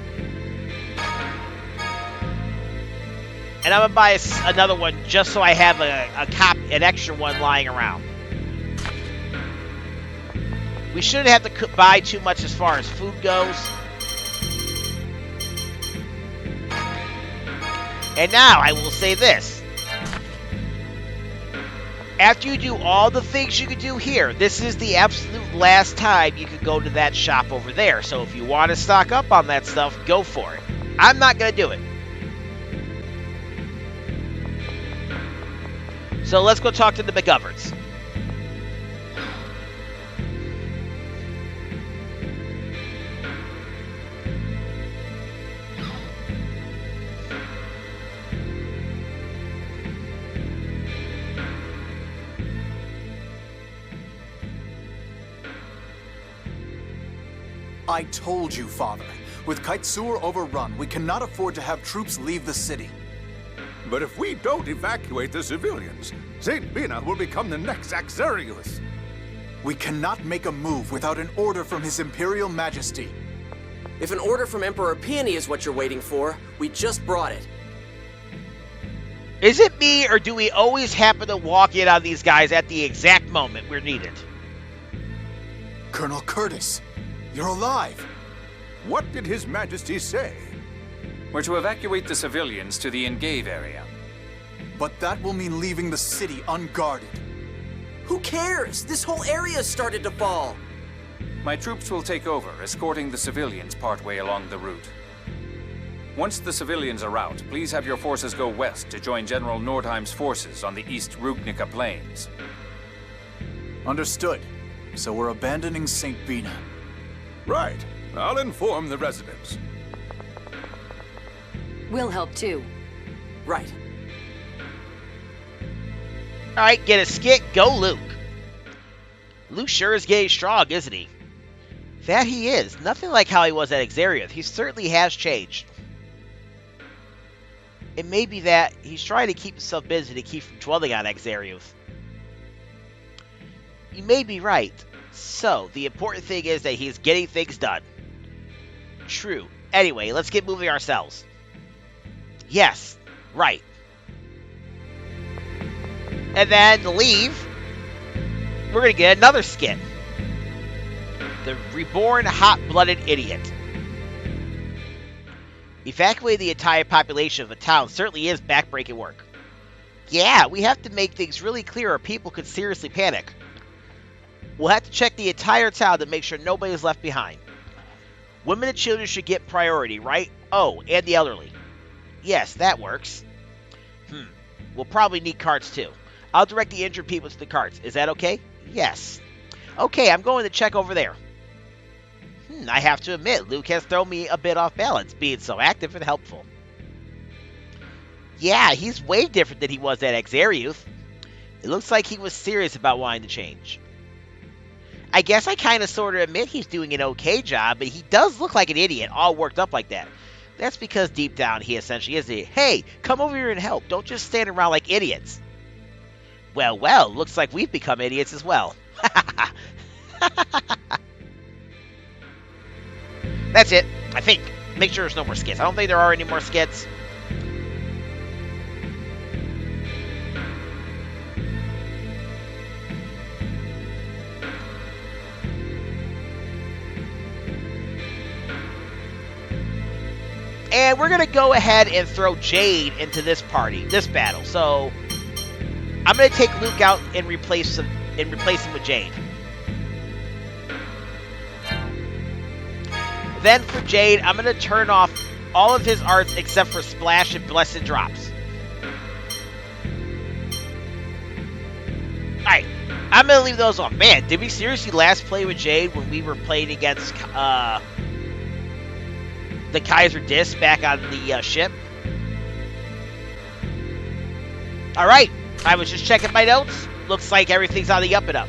And I'm going to buy another one just so I have an extra one lying around. We shouldn't have to buy too much as far as food goes. And now, I will say this. After you do all the things you could do here, this is the absolute last time you could go to that shop over there. So if you want to stock up on that stuff, go for it. I'm not going to do it. So let's go talk to the McGoverns. I told you, Father. With Kaitsur overrun, we cannot afford to have troops leave the city. But if we don't evacuate the civilians, St. Binah will become the next Axarius. We cannot make a move without an order from His Imperial Majesty. If an order from Emperor Peony is what you're waiting for, we just brought it. Is it me, or do we always happen to walk in on these guys at the exact moment we're needed? Colonel Curtis, you're alive. What did His Majesty say? We're to evacuate the civilians to the Engeve area. But that will mean leaving the city unguarded. Who cares? This whole area started to fall. My troops will take over, escorting the civilians partway along the route. Once the civilians are out, please have your forces go west to join General Nordheim's forces on the East Rugnica Plains. Understood. So we're abandoning St. Binah. Right. I'll inform the residents. We'll help too. Right. Alright, get a skit, go Luke. Luke sure is getting strong, isn't he? That he is. Nothing like how he was at Exariath. He certainly has changed. It may be that he's trying to keep himself busy to keep from dwelling on Exariath. You may be right. So, the important thing is that he's getting things done. True. Anyway, let's get moving ourselves. Yes, right. And then to leave, we're going to get another skit. The Reborn Hot-Blooded Idiot. Evacuating the entire population of a town certainly is backbreaking work. Yeah, we have to make things really clear or people could seriously panic. We'll have to check the entire town to make sure nobody is left behind. Women and children should get priority, right? Oh, and the elderly. Yes, that works. We'll probably need carts too. I'll direct the injured people to the carts. Is that okay? Yes. Okay, I'm going to check over there. I have to admit, Luke has thrown me a bit off balance, being so active and helpful. Yeah, he's way different than he was at Exariath. It looks like he was serious about wanting to change. I guess I kind of sort of admit he's doing an okay job, but he does look like an idiot, all worked up like that. That's because deep down he essentially is a, hey, come over here and help, don't just stand around like idiots. Well, looks like we've become idiots as well. That's it, I think. Make sure there's no more skits. I don't think there are any more skits. And we're going to go ahead and throw Jade into this party, this battle. So, I'm going to take Luke out and replace him with Jade. Then for Jade, I'm going to turn off all of his arts except for Splash and Blessed Drops. Alright, I'm going to leave those off. Man, did we seriously last play with Jade when we were playing against the Kaiser Dist back on the ship? Alright, I was just checking my notes. Looks like everything's on the up and up.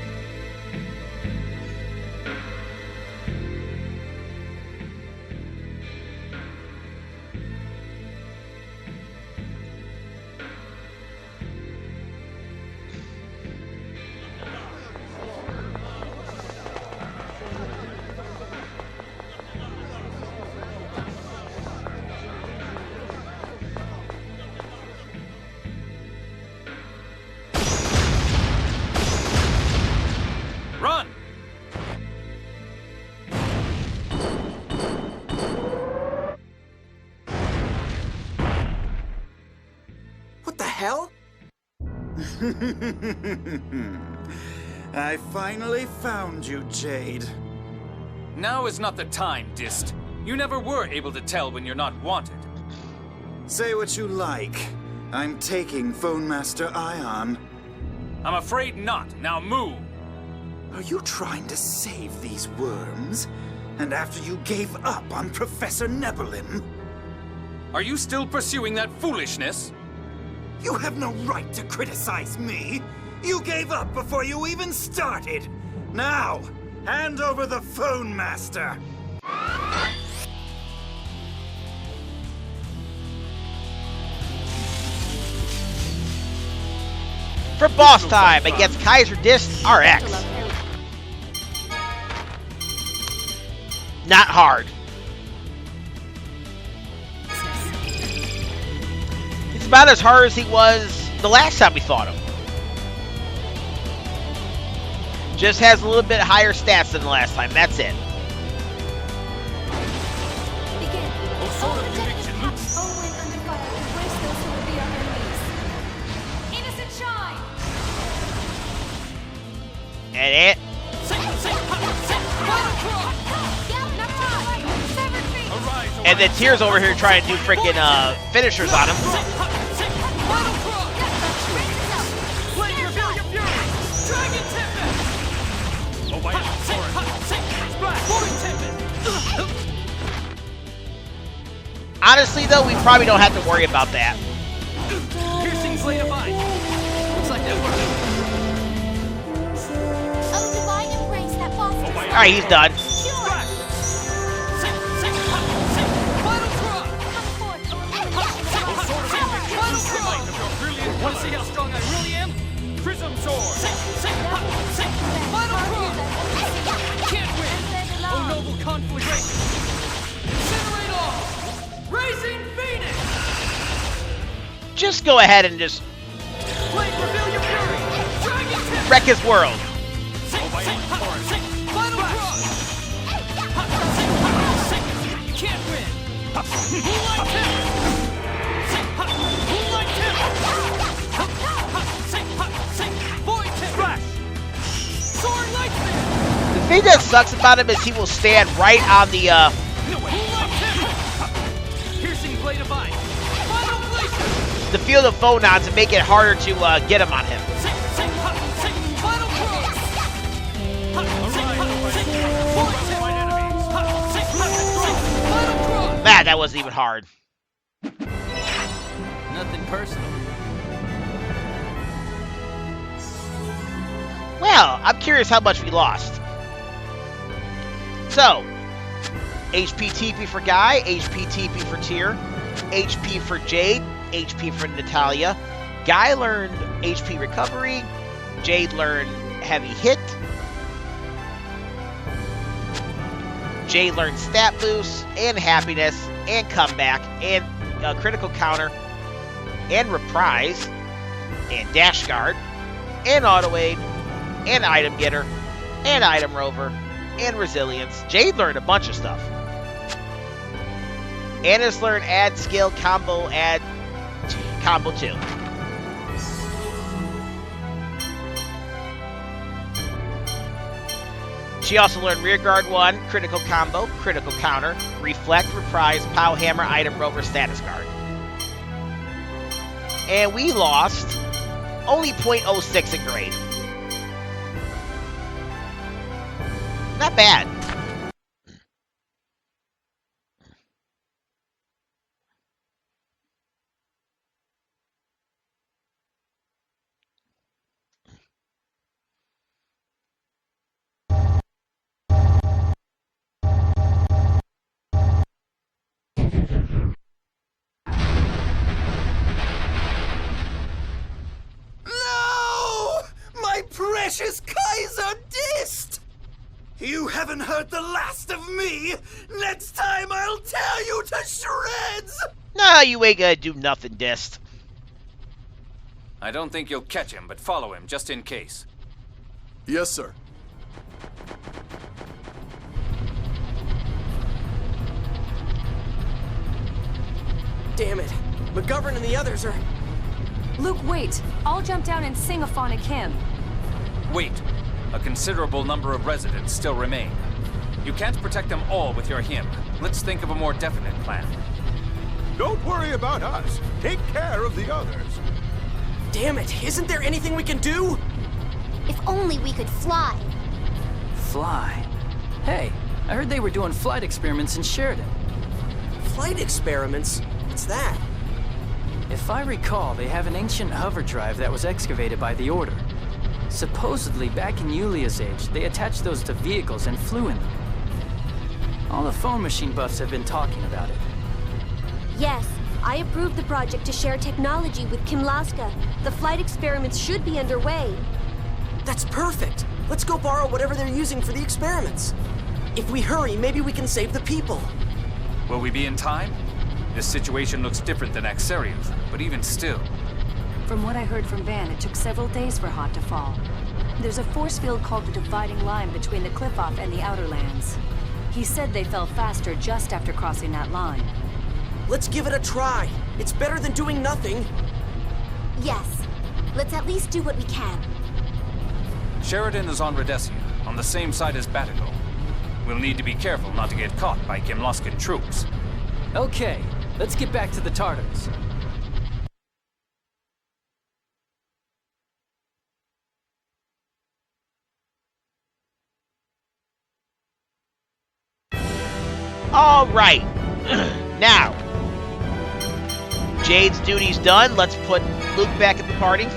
I finally found you, Jade. Now is not the time, Dist. You never were able to tell when you're not wanted. Say what you like. I'm taking Phone Master Ion. I'm afraid not. Now move! Are you trying to save these worms? And after you gave up on Professor Nebelim? Are you still pursuing that foolishness? You have no right to criticize me! You gave up before you even started! Now, hand over the Phone Master! For boss time against Kaiser Dist RX. Not hard. His about as hard as he was the last time we fought him. Just has a little bit higher stats than the last time. That's it. And it. And then Tear's over here trying to do freaking finishers on him. Honestly, though, we probably don't have to worry about that. Piercing blade of ice. Looks like that worked. Oh, divine embrace that fosters. All right, he's done. Want to see how strong I really am? Prism sword. Final cross. Can't win. Oh, noble conflagration. Incinerate all. Raising Phoenix. Just go ahead and just wreck his world. Final cross. Can't win. Moonlight Temper. Moonlight Temper. Void Temper. Sword Lightning. The thing that sucks about him is he will stand right on the the field of phonons and make it harder to get him on him. Man, that wasn't even hard. Nothing personal. Well, I'm curious how much we lost. So, HP TP for Guy, HP TP for Tyr, HP for Jade, HP for Natalia. Guy learned HP recovery. Jade learned heavy hit. Jade learned stat boost and happiness and comeback and critical counter and reprise and dash guard and auto aid and item getter and item rover and resilience. Jade learned a bunch of stuff. Anise learned add skill combo add combo 2. She also learned rear guard 1, critical combo, critical counter, reflect, reprise, pow hammer, item rover, status guard. And we lost only 0.06 in grade. Not bad. Precious Kaiser Dist! You haven't heard the last of me! Next time I'll tear you to shreds! No, you ain't gonna do nothing, Dist. I don't think you'll catch him, but follow him just in case. Yes, sir. Damn it. McGovern and the others are... Luke, wait. I'll jump down and sing a phonic hymn. Wait. A considerable number of residents still remain. You can't protect them all with your hymn. Let's think of a more definite plan. Don't worry about us. Take care of the others. Damn it. Isn't there anything we can do? If only we could fly. Fly? Hey, I heard they were doing flight experiments in Sheridan. Flight experiments? What's that? If I recall, they have an ancient hover drive that was excavated by the Order. Supposedly, back in Yulia's age, they attached those to vehicles and flew in them. All the phone machine buffs have been talking about it. Yes, I approved the project to share technology with Kimlasca. The flight experiments should be underway. That's perfect. Let's go borrow whatever they're using for the experiments. If we hurry, maybe we can save the people. Will we be in time? This situation looks different than Axariuth, but even still. From what I heard from Van, it took several days for Hot to fall. There's a force field called the dividing line between the cliff-off and the outer lands. He said they fell faster just after crossing that line. Let's give it a try. It's better than doing nothing. Yes. Let's at least do what we can. Sheridan is on Redesia, on the same side as Binah.Go. We'll need to be careful not to get caught by Kimlascan troops. Okay, let's get back to the Tartars. All right. Now, Jade's duty's done. Let's put Luke back at the party.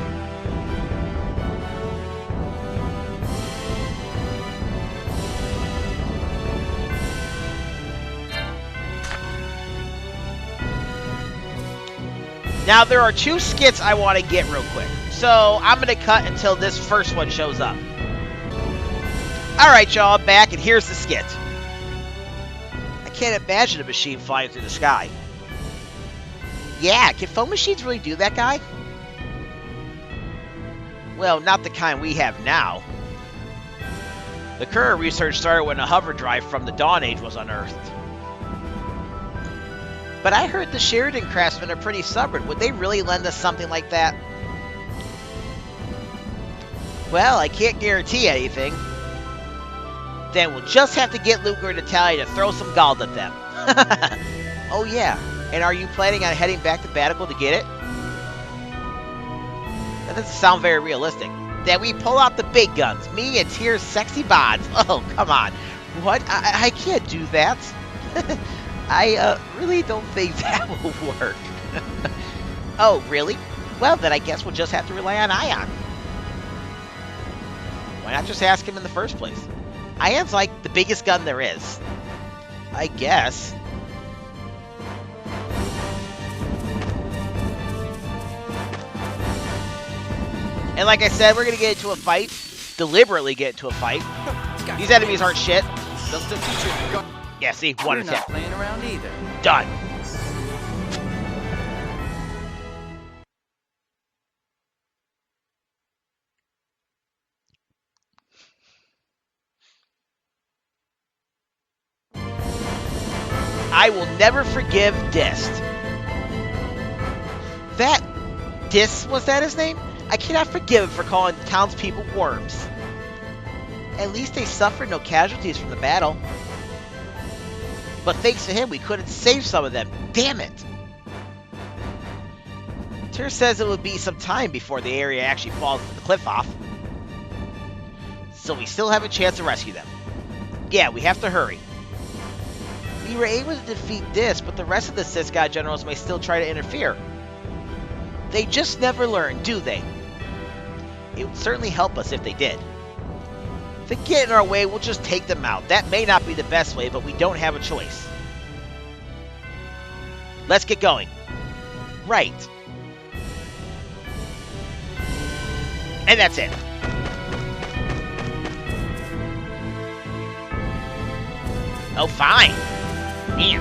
Now, there are two skits I want to get real quick. So, I'm going to cut until this first one shows up. Alright, y'all, I'm back, and here's the skit. I can't imagine a machine flying through the sky. Yeah, can foam machines really do that, guy? Well, not the kind we have now. The current research started when a hover drive from the Dawn Age was unearthed. But I heard the Sheridan craftsmen are pretty stubborn. Would they really lend us something like that? Well, I can't guarantee anything. Then we'll just have to get Luke or Natalia to throw some gold at them. Oh yeah, and are you planning on heading back to Binah.Go to get it? That doesn't sound very realistic. Then we pull out the big guns, me and Tyr's sexy bods. Oh, come on. What? I can't do that. I really don't think that will work. Oh, really? Well, then I guess we'll just have to rely on Ion. Why not just ask him in the first place? Ion's like the biggest gun there is. I guess. And like I said, we're going to get into a fight. Deliberately get into a fight. These enemies aren't shit. Yeah, see, one We're attack. not playing around either. Done. I will never forgive Dist. That Dist, was that his name? I cannot forgive him for calling townspeople worms. At least they suffered no casualties from the battle. But thanks to him, we couldn't save some of them. Damn it! Tyr says it will be some time before the area actually falls to the cliff off. So we still have a chance to rescue them. Yeah, we have to hurry. We were able to defeat Dist, but the rest of the Cisca generals may still try to interfere. They just never learn, do they? It would certainly help us if they did. If they get in our way, we'll just take them out. That may not be the best way, but we don't have a choice. Let's get going. Right. And that's it. Oh, fine. Yeah.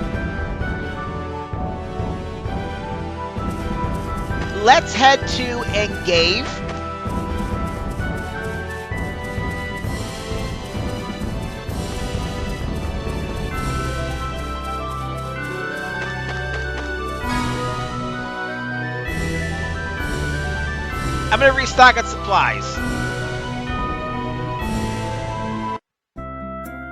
Let's head to Engeve. I'm going to restock on supplies.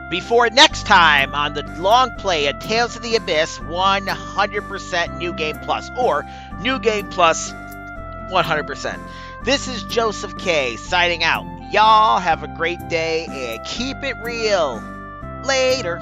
Before next time on the long play of Tales of the Abyss 100% New Game Plus, or New Game Plus 100%. This is Joseph K. signing out. Y'all have a great day and keep it real. Later.